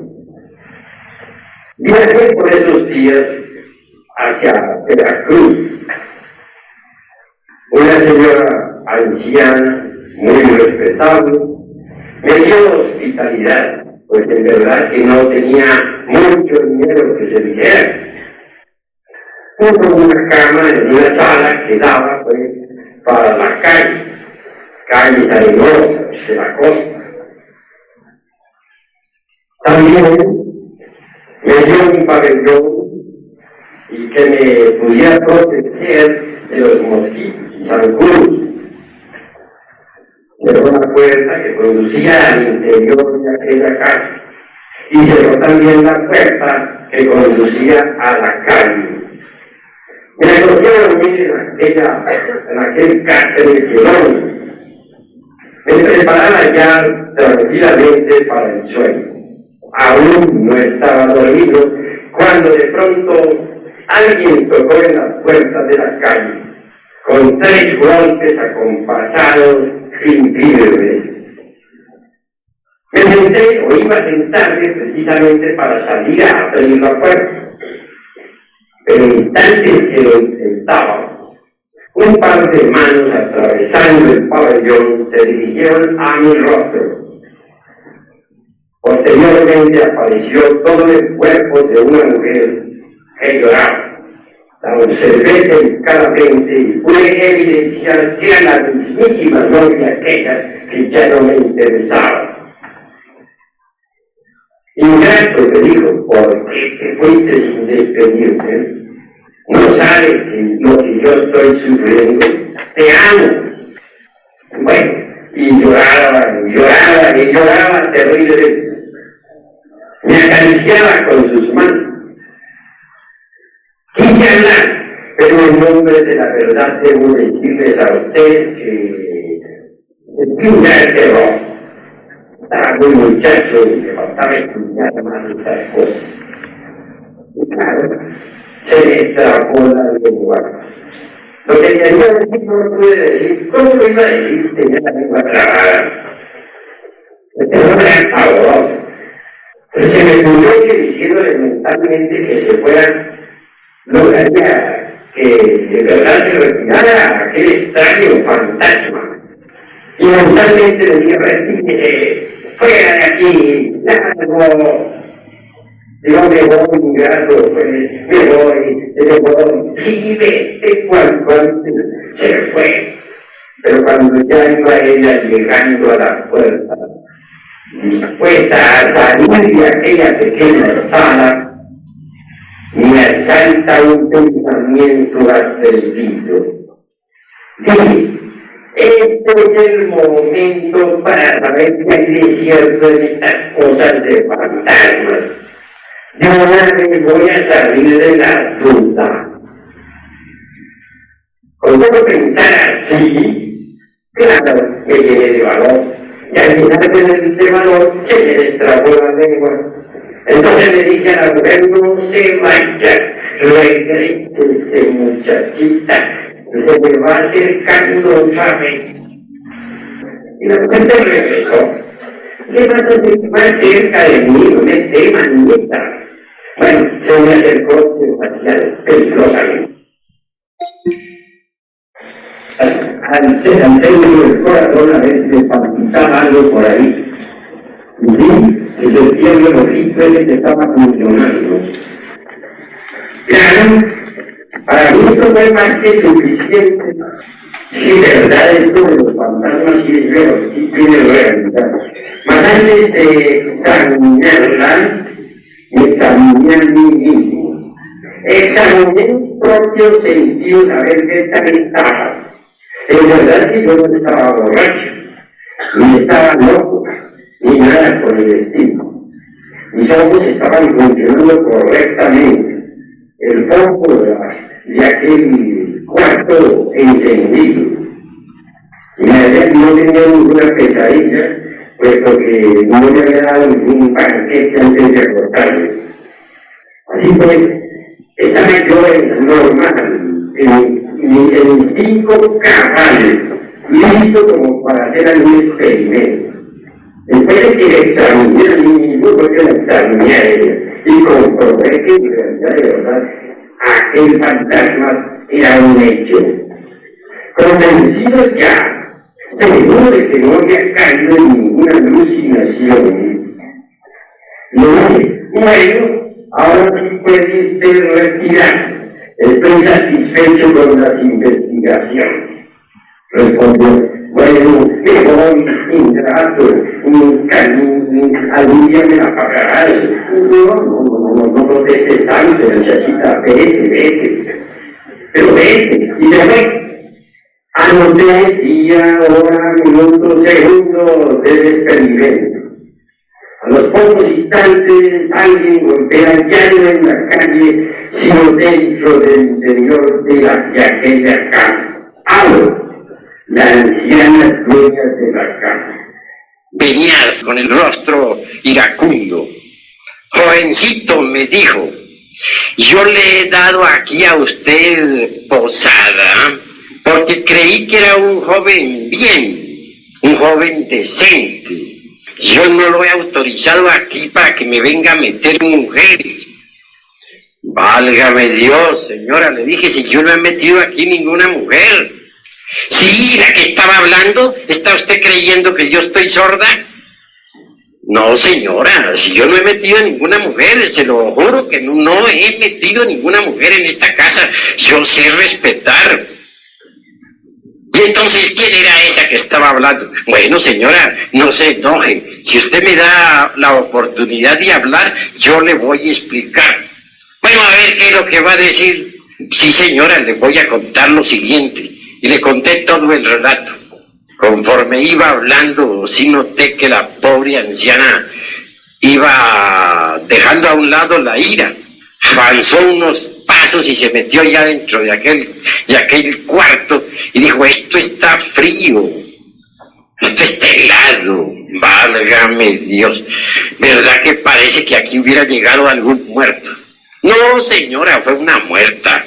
Viajé por esos días hacia Veracruz. Una señora anciana, muy respetable, me dio hospitalidad, pues en verdad que no tenía mucho dinero que se dijera. Puso una cama en una sala que daba pues para la calles arenosas de la costa. También me dio un pabellón y que me pudiera proteger de los mosquitos y zancudos. Cerró una puerta que conducía al interior de aquella casa y cerró también la puerta que conducía a la calle. Me acogí a dormir en aquel cátedra. Me preparaba ya tranquilamente para el sueño. Aún no estaba dormido cuando de pronto alguien tocó en las puertas de la calle, con 3 golpes acompasados sin firmes. Me senté o iba a sentarme precisamente para salir a abrir la puerta, pero en instantes que lo intentaba, un par de manos atravesando el pabellón se dirigieron a mi rostro. Posteriormente apareció todo el cuerpo de una mujer que lloraba. La observé delicadamente y pude evidenciar que era la mismísima novia aquella que ya no me interesaba. Ingrato, me dijo, ¿por qué te fuiste sin despedirte? ¿No sabes lo que yo estoy sufriendo? Te amo. Bueno, y lloraba terriblemente. Me acariciaba con sus manos. Quise hablar, pero en nombre de la verdad debo decirles a ustedes que sentí un gran terror. Estaba muy muchacho y me faltaba estudiar más estas cosas. Y claro, se me trabó la lengua. Lo que quería decir no lo pude decir. ¿Cómo lo iba a decir? Tenía la lengua trabada. El terror era pavoroso. Pero se me ocurrió que diciéndole mentalmente que se fuera, lograría que de verdad se retirara aquel extraño fantasma. Y mentalmente le dije, retírese, fuera de aquí, largo. Digo, me voy, ingrato, pues, me voy, sí, vete cuanto antes. Se fue. Pero cuando ya iba ella llegando a la puerta, dispuesta a salir de aquella pequeña sala, me asalta un pensamiento atrevido. Dije, este es el momento para saber qué hay de cierto en estas cosas de fantasmas. Yo ahora me voy a salir de la duda. Con solo pensar así, claro que llegué de valor. Y al final de valor se me destrabó la lengua. Entonces le dije a la mujer, no se vaya, regrésese muchachita, se me va acercando otra vez. Y la mujer se regresó. ¿Qué vas a hacer más cerca de mí? No me temas, nieta. Bueno, se me acercó demasiado peligrosamente. Al centro del corazón a veces me palpitaba algo por ahí. Y sí, se sentía el ojito y que estaba funcionando. Claro, para mí esto fue más que suficiente. Sí, de verdad, esto de los fantasmas sí es verdad, sí tiene realidad. Mas antes de examinarla, me examiné a mí mismo. Examiné mis propios sentidos a ver qué tal estaba. En verdad que yo no estaba borracho, ni estaba loco, ni nada por el estilo. Mis ojos estaban funcionando correctamente. El foco de aquel cuarto encendido. Y no tenía ninguna pesadilla, puesto que no me había dado ningún banquete antes de acostarme. Así pues, estaba yo normal, en 5 cabales, listo como para hacer algún experimento. Después de que examiné a mí mismo, porque la examiné a ella, y comprobé que en realidad, de verdad, aquel fantasma era un hecho. Convencido ya, seguro de que no había caído en ninguna alucinación. Le dije, bueno, ahora sí puede usted retirarse. Estoy satisfecho con las investigaciones. Respondió, bueno, me voy, ingrato, algún día me la pagarás. No protestes tanto, muchachita, vete. Pero vete, y se fue. Anoté día, hora, minuto, segundo del experimento. A los pocos instantes alguien golpea ya no en la calle, sino dentro del interior de aquella casa. ¡Aló! La anciana dueña de la casa. Venía con el rostro iracundo. Jovencito, me dijo, Yo le he dado aquí a usted posada porque creí que era un joven bien, un joven decente. Yo no lo he autorizado aquí para que me venga a meter mujeres. Válgame Dios, señora, le dije, si yo no he metido aquí ninguna mujer. Sí, la que estaba hablando, ¿está usted creyendo que yo estoy sorda? No, señora, si yo no he metido a ninguna mujer, se lo juro que no he metido a ninguna mujer en esta casa. Yo sé respetar. Y entonces, ¿quién era esa que estaba hablando? Bueno, señora, no se enoje. Si usted me da la oportunidad de hablar, yo le voy a explicar. Bueno, a ver qué es lo que va a decir. Sí, señora, le voy a contar lo siguiente. Y le conté todo el relato. Conforme iba hablando, sí noté que la pobre anciana iba dejando a un lado la ira. Avanzó unos pasos y se metió ya dentro de aquel cuarto y dijo, esto está frío, esto está helado, válgame Dios, ¿verdad que parece que aquí hubiera llegado algún muerto? No, señora, fue una muerta.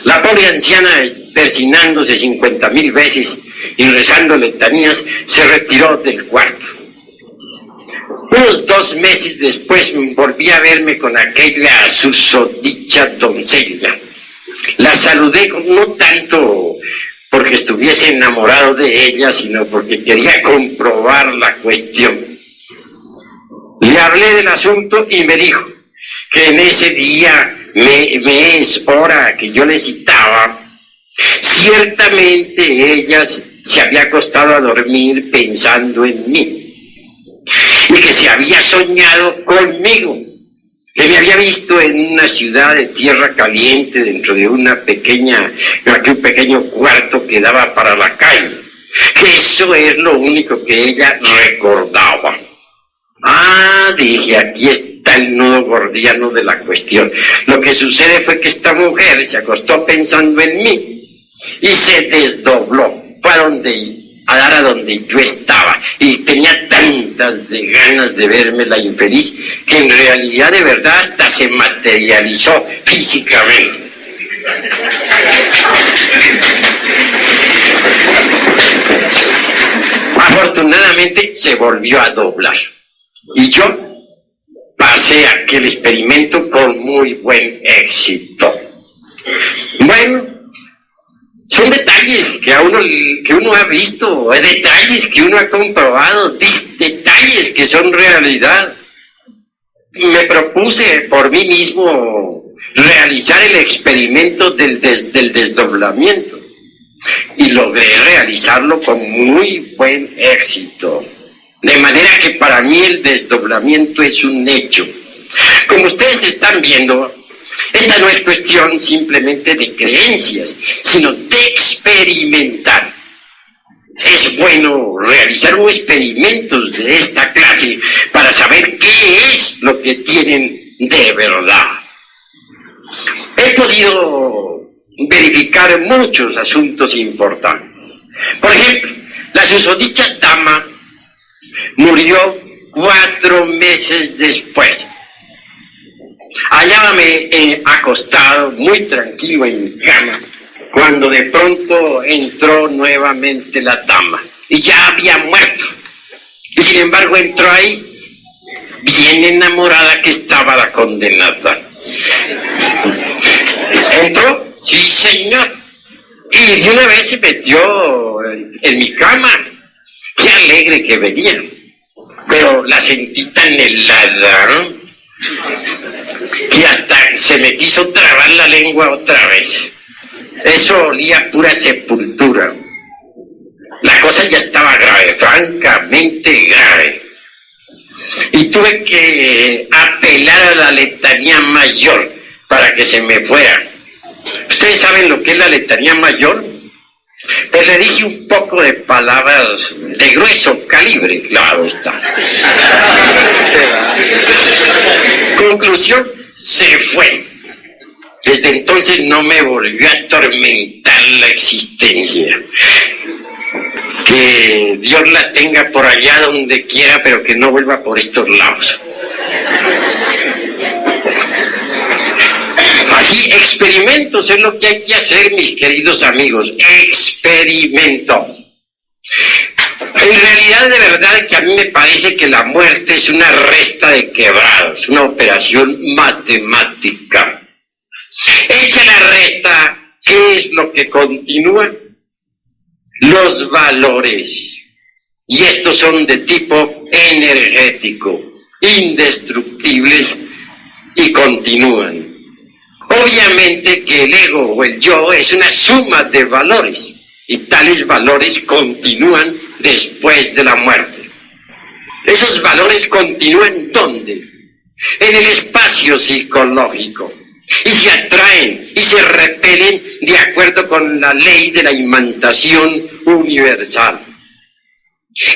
La pobre anciana, persignándose 50,000 veces y rezando letanías, se retiró del cuarto. Unos 2 meses después volví a verme con aquella susodicha doncella. La saludé no tanto porque estuviese enamorado de ella, sino porque quería comprobar la cuestión. Le hablé del asunto y me dijo que en ese día me es hora que yo le citaba. Ciertamente ella se había acostado a dormir pensando en mí y que se había soñado conmigo, que me había visto en una ciudad de tierra caliente dentro de un pequeño cuarto que daba para la calle, que eso es lo único que ella recordaba. Ah, dije, aquí está el nudo gordiano de la cuestión. Lo que sucede fue que esta mujer se acostó pensando en mí y se desdobló, fue a dar a donde yo estaba, y tenía tantas de ganas de verme la infeliz que en realidad de verdad hasta se materializó físicamente. Afortunadamente se volvió a doblar y yo pasé aquel experimento con muy buen éxito. Bueno, son detalles que uno ha visto, detalles que uno ha comprobado, detalles que son realidad. Me propuse por mí mismo realizar el experimento del desdoblamiento y logré realizarlo con muy buen éxito. De manera que para mí el desdoblamiento es un hecho. Como ustedes están viendo, esta no es cuestión simplemente de creencias, sino de experimentar. Es bueno realizar unos experimentos de esta clase para saber qué es lo que tienen de verdad. He podido verificar muchos asuntos importantes. Por ejemplo, la susodicha dama murió 4 meses después. Hallábame acostado, muy tranquilo en mi cama, cuando de pronto entró nuevamente la dama, y ya había muerto. Y sin embargo entró ahí, bien enamorada que estaba la condenada. Entró, sí señor, y de una vez se metió en mi cama. Qué alegre que venía, pero la sentí tan helada, ¿no?, que hasta se me quiso trabar la lengua otra vez. Eso olía a pura sepultura. La cosa ya estaba grave, francamente grave. Y tuve que apelar a la letanía mayor para que se me fuera. ¿Ustedes saben lo que es la letanía mayor? Pues le dije un poco de palabras de grueso calibre, claro está. Conclusión, se fue. Desde entonces no me volvió a atormentar la existencia. Que Dios la tenga por allá donde quiera, pero que no vuelva por estos lados. Sí, experimentos es lo que hay que hacer, mis queridos amigos, experimentos. En realidad, de verdad que a mí me parece que la muerte es una resta de quebrados, una operación matemática. Hecha la resta, ¿qué es lo que continúa? Los valores. Y estos son de tipo energético, indestructibles y continúan. Obviamente que el ego o el yo es una suma de valores y tales valores continúan después de la muerte. Esos valores continúan ¿dónde? En el espacio psicológico y se atraen y se repelen de acuerdo con la ley de la imantación universal.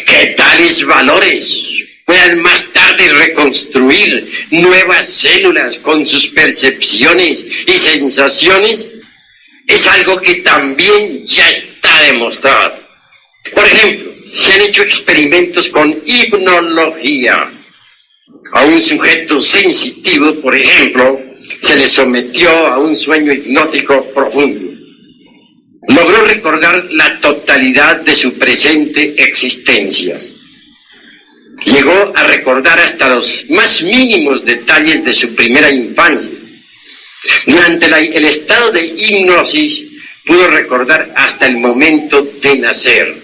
Que tales valores puedan más tarde reconstruir nuevas células con sus percepciones y sensaciones, es algo que también ya está demostrado. Por ejemplo, se han hecho experimentos con hipnología. A un sujeto sensitivo, por ejemplo, se le sometió a un sueño hipnótico profundo. Logró recordar la totalidad de su presente existencia. Llegó a recordar hasta los más mínimos detalles de su primera infancia. Durante el estado de hipnosis pudo recordar hasta el momento de nacer.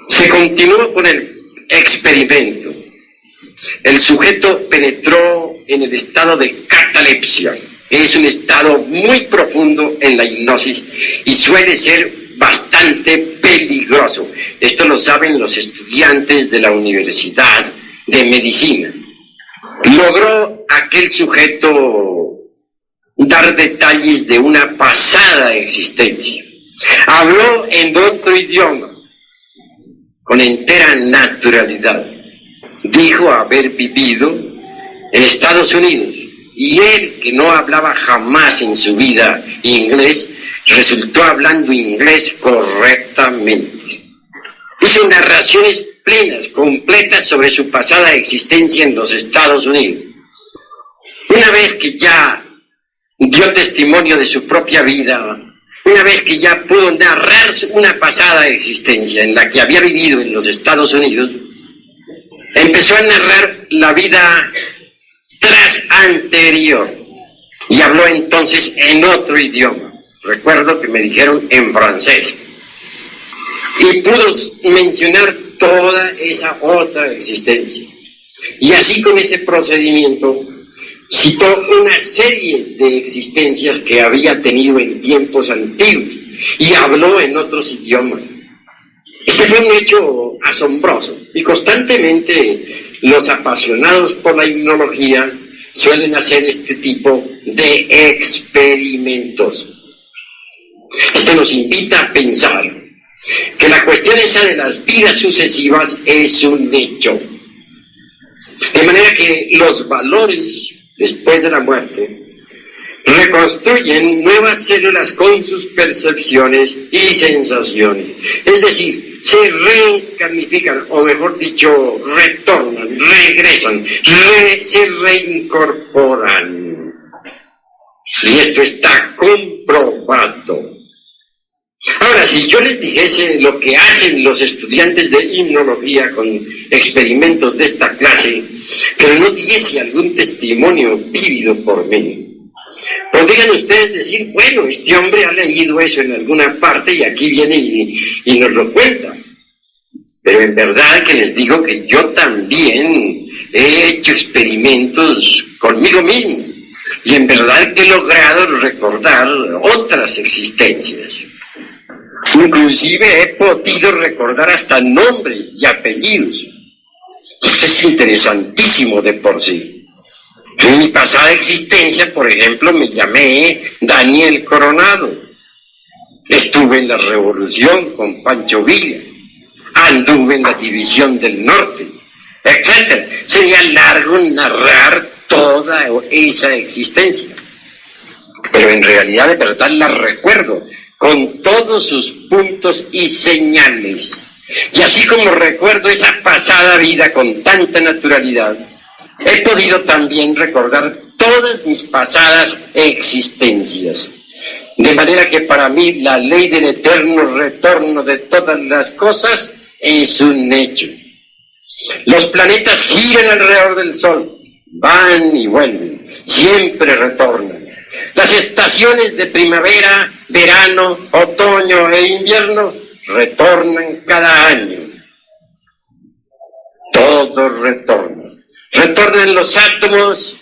Se continuó con el experimento. El sujeto penetró en el estado de catalepsia, que es un estado muy profundo en la hipnosis y suele ser bastante peligroso. Esto lo saben los estudiantes de la Universidad de Medicina. Logró aquel sujeto dar detalles de una pasada existencia. Habló en otro idioma, con entera naturalidad. Dijo haber vivido en Estados Unidos y él, que no hablaba jamás en su vida inglés, resultó hablando inglés correctamente. Hizo narraciones plenas, completas sobre su pasada existencia en los Estados Unidos. Una vez que ya dio testimonio de su propia vida, una vez que ya pudo narrar una pasada existencia en la que había vivido en los Estados Unidos, empezó a narrar la vida tras anterior y habló entonces en otro idioma. Recuerdo que me dijeron en francés. Y pudo mencionar toda esa otra existencia. Y así con ese procedimiento citó una serie de existencias que había tenido en tiempos antiguos y habló en otros idiomas. Este fue un hecho asombroso y constantemente los apasionados por la hipnología suelen hacer este tipo de experimentos. Esto nos invita a pensar que la cuestión esa de las vidas sucesivas es un hecho. De manera que los valores después de la muerte reconstruyen nuevas células con sus percepciones y sensaciones. Es decir, se reencarnifican, o mejor dicho, retornan, regresan, se reincorporan. Y esto está comprobado. Ahora, si yo les dijese lo que hacen los estudiantes de hipnología con experimentos de esta clase, pero no diese algún testimonio vívido por mí, podrían ustedes decir, bueno, este hombre ha leído eso en alguna parte y aquí viene y nos lo cuenta. Pero en verdad que les digo que yo también he hecho experimentos conmigo mismo y en verdad que he logrado recordar otras existencias. Inclusive he podido recordar hasta nombres y apellidos. Esto es interesantísimo de por sí. En mi pasada existencia, por ejemplo, me llamé Daniel Coronado. Estuve en la Revolución con Pancho Villa. Anduve en la División del Norte, etc. Sería largo narrar toda esa existencia. Pero en realidad, de verdad, la recuerdo con todos sus puntos y señales. Y así como recuerdo esa pasada vida con tanta naturalidad, he podido también recordar todas mis pasadas existencias. De manera que para mí la ley del eterno retorno de todas las cosas es un hecho. Los planetas giran alrededor del Sol, van y vuelven, siempre retornan. Las estaciones de primavera, verano, otoño e invierno retornan cada año. Todos retornan. Retornan los átomos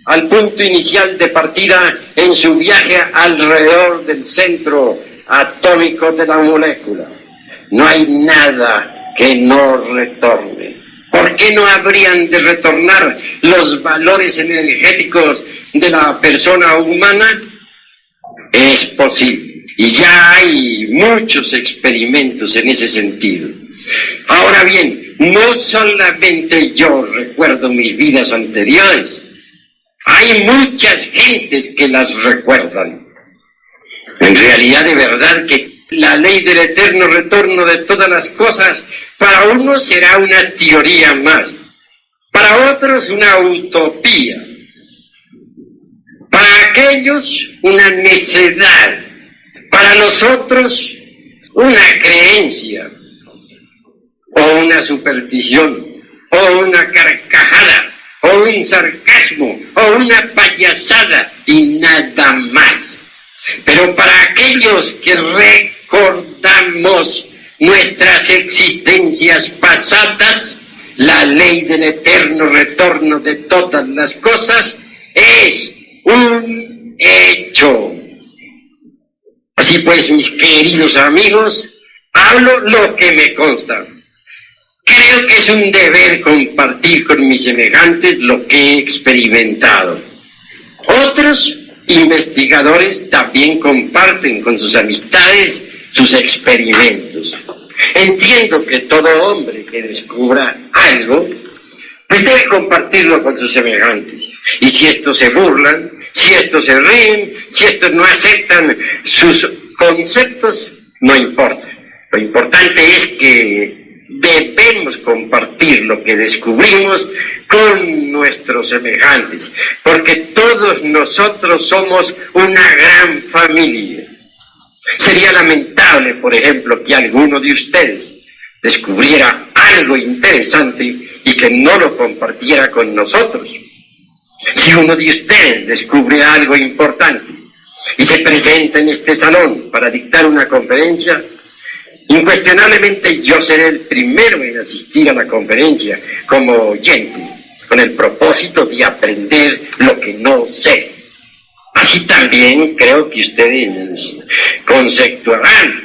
al punto inicial de partida en su viaje alrededor del centro atómico de la molécula. No hay nada que no retorne. ¿Por qué no habrían de retornar los valores energéticos de la persona humana? Es posible. Y ya hay muchos experimentos en ese sentido. Ahora bien, no solamente yo recuerdo mis vidas anteriores. Hay muchas gentes que las recuerdan. En realidad, de verdad que la ley del eterno retorno de todas las cosas, para unos será una teoría más, para otros una utopía, para aquellos una necedad, para nosotros una creencia, o una superstición, o una carcajada, o un sarcasmo, o una payasada, y nada más. Pero para aquellos que recordamos nuestras existencias pasadas, la ley del eterno retorno de todas las cosas es un hecho. Así pues, mis queridos amigos, hablo lo que me consta. Creo que es un deber compartir con mis semejantes lo que he experimentado. Otros investigadores también comparten con sus amistades sus experimentos. Entiendo que todo hombre que descubra algo, pues debe compartirlo con sus semejantes. Y si estos se burlan, si estos se ríen, si estos no aceptan sus conceptos, no importa. Lo importante es que debemos compartir lo que descubrimos con nuestros semejantes, porque todos nosotros somos una gran familia. Sería lamentable, por ejemplo, que alguno de ustedes descubriera algo interesante y que no lo compartiera con nosotros. Si uno de ustedes descubre algo importante y se presenta en este salón para dictar una conferencia, incuestionablemente yo seré el primero en asistir a la conferencia como oyente, con el propósito de aprender lo que no sé. Así también creo que ustedes conceptuarán,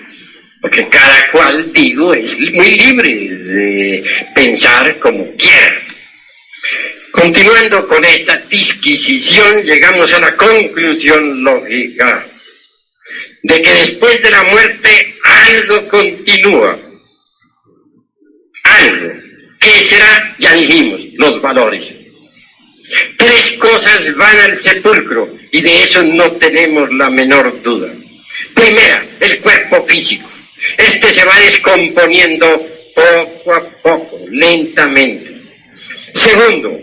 porque cada cual, digo, es muy libre de pensar como quiera. Continuando con esta disquisición, llegamos a la conclusión lógica de que después de la muerte algo continúa. Algo. ¿Qué será? Ya dijimos, los valores. 3 cosas van al sepulcro y de eso no tenemos la menor duda. Primera, el cuerpo físico. Este se va descomponiendo poco a poco, lentamente. Segundo,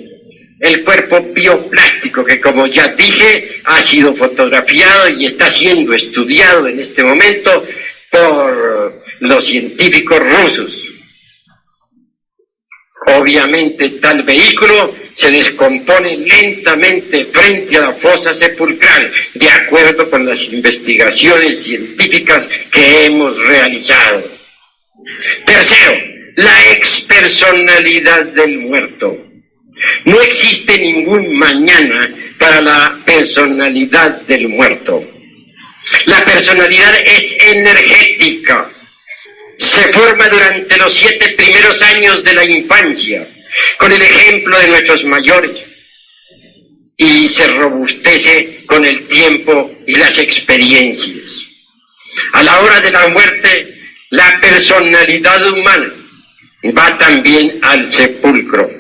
el cuerpo bioplástico, que como ya dije, ha sido fotografiado y está siendo estudiado en este momento por los científicos rusos. Obviamente tal vehículo se descompone lentamente frente a la fosa sepulcral, de acuerdo con las investigaciones científicas que hemos realizado. Tercero, la expersonalidad del muerto. No existe ningún mañana para la personalidad del muerto. La personalidad es energética. Se forma durante los 7 primeros años de la infancia, con el ejemplo de nuestros mayores, y se robustece con el tiempo y las experiencias. A la hora de la muerte, la personalidad humana va también al sepulcro.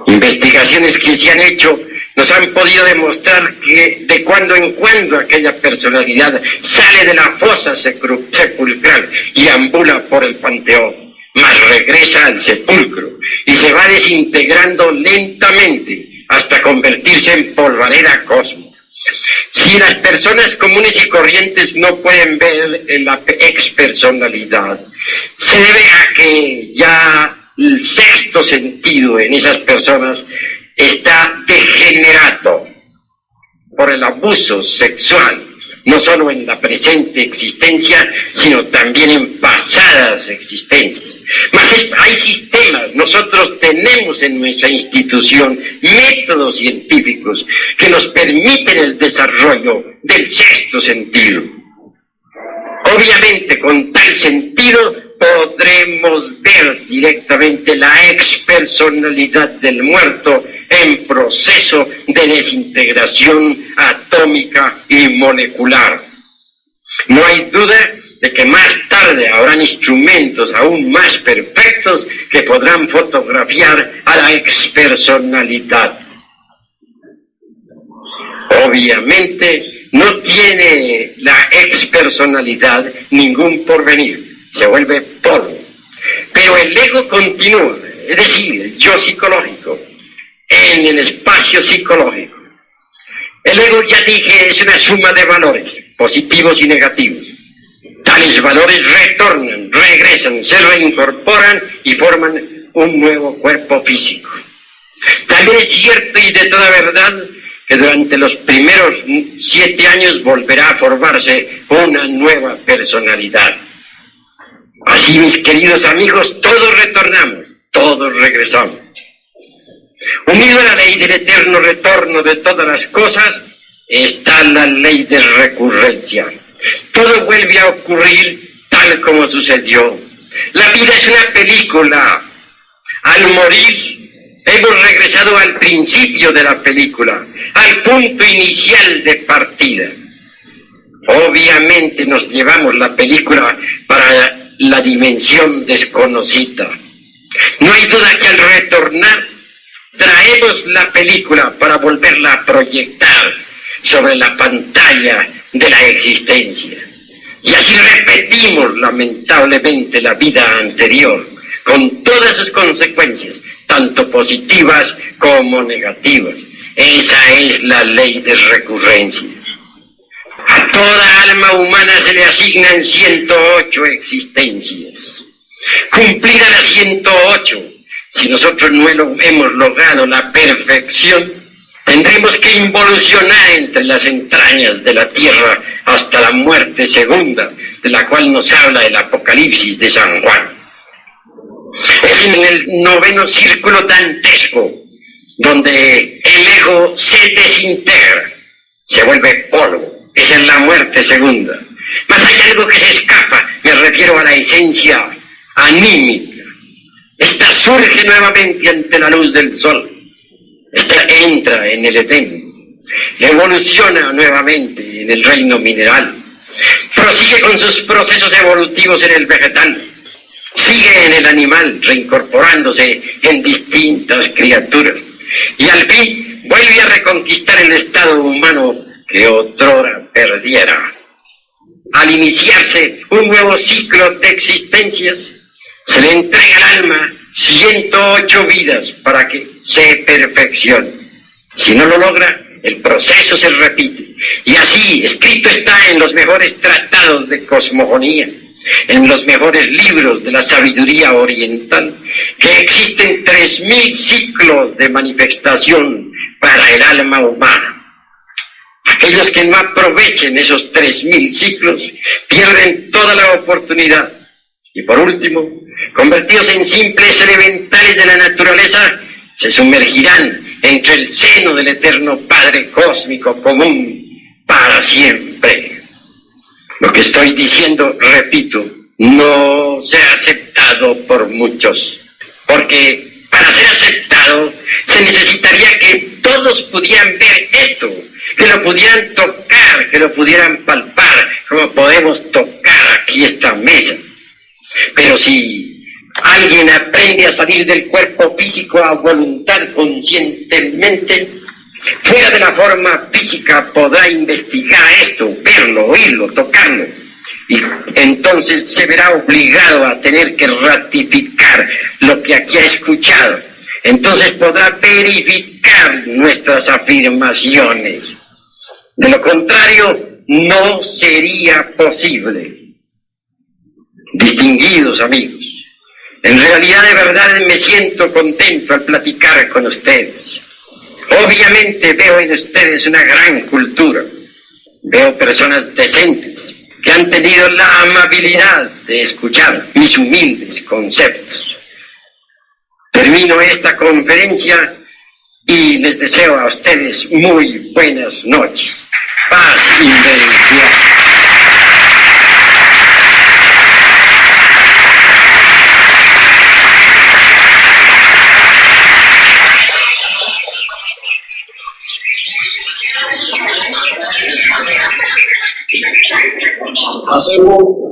Investigaciones que se han hecho nos han podido demostrar que de cuando en cuando aquella personalidad sale de la fosa sepulcral y ambula por el panteón, mas regresa al sepulcro y se va desintegrando lentamente hasta convertirse en polvareda cósmica. Si las personas comunes y corrientes no pueden ver la expersonalidad, se debe a que ya el sexto sentido en esas personas está degenerado por el abuso sexual, no solo en la presente existencia, sino también en pasadas existencias. Mas hay sistemas, nosotros tenemos en nuestra institución métodos científicos que nos permiten el desarrollo del sexto sentido. Obviamente, con tal sentido podremos ver directamente la expersonalidad del muerto en proceso de desintegración atómica y molecular. No hay duda de que más tarde habrán instrumentos aún más perfectos que podrán fotografiar a la expersonalidad. Obviamente no tiene la expersonalidad ningún porvenir, se vuelve polvo. Pero el ego continúa, es decir, el yo psicológico, en el espacio psicológico. El ego, ya dije, es una suma de valores, positivos y negativos. Tales valores retornan, regresan, se reincorporan y forman un nuevo cuerpo físico. También es cierto y de toda verdad que durante los primeros 7 años volverá a formarse una nueva personalidad. Así, mis queridos amigos, todos retornamos, todos regresamos. Unido a la ley del eterno retorno de todas las cosas, está la ley de recurrencia. Todo vuelve a ocurrir tal como sucedió. La vida es una película. Al morir, hemos regresado al principio de la película, al punto inicial de partida. Obviamente nos llevamos la película para la dimensión desconocida. No hay duda que al retornar, traemos la película para volverla a proyectar sobre la pantalla de la existencia. Y así repetimos lamentablemente la vida anterior, con todas sus consecuencias, tanto positivas como negativas. Esa es la ley de recurrencia. A toda alma humana se le asignan 108 existencias. Cumplida la 108, si nosotros no hemos logrado la perfección, tendremos que involucionar entre las entrañas de la tierra hasta la muerte segunda, de la cual nos habla el Apocalipsis de San Juan. Es en el 9º círculo dantesco donde el ego se desintegra, se vuelve polvo. Esa es la muerte segunda. Mas hay algo que se escapa, me refiero a la esencia anímica. Esta surge nuevamente ante la luz del sol. Esta entra en el Edén, evoluciona nuevamente en el reino mineral, prosigue con sus procesos evolutivos en el vegetal, sigue en el animal, reincorporándose en distintas criaturas, y al fin vuelve a reconquistar el estado humano que otrora perdiera. Al iniciarse un nuevo ciclo de existencias, se le entrega al alma 108 vidas para que se perfeccione. Si no lo logra, el proceso se repite. Y así, escrito está en los mejores tratados de cosmogonía, en los mejores libros de la sabiduría oriental, que existen 3000 ciclos de manifestación para el alma humana. Aquellos que no aprovechen esos 3000 ciclos pierden toda la oportunidad. Y por último, convertidos en simples elementales de la naturaleza, se sumergirán entre el seno del eterno Padre cósmico común para siempre. Lo que estoy diciendo, repito, no se ha aceptado por muchos, porque para ser aceptado se necesitaría que todos pudieran ver esto, que lo pudieran tocar, que lo pudieran palpar, como podemos tocar aquí esta mesa. Pero si alguien aprende a salir del cuerpo físico a voluntad conscientemente, fuera de la forma física podrá investigar esto, verlo, oírlo, tocarlo, y entonces se verá obligado a tener que ratificar lo que aquí ha escuchado. Entonces podrá verificar ratificar nuestras afirmaciones. De lo contrario, no sería posible. Distinguidos amigos, en realidad de verdad me siento contento al platicar con ustedes. Obviamente veo en ustedes una gran cultura. Veo personas decentes que han tenido la amabilidad de escuchar mis humildes conceptos. Termino esta conferencia y les deseo a ustedes muy buenas noches. Paz y bendición. Hacemos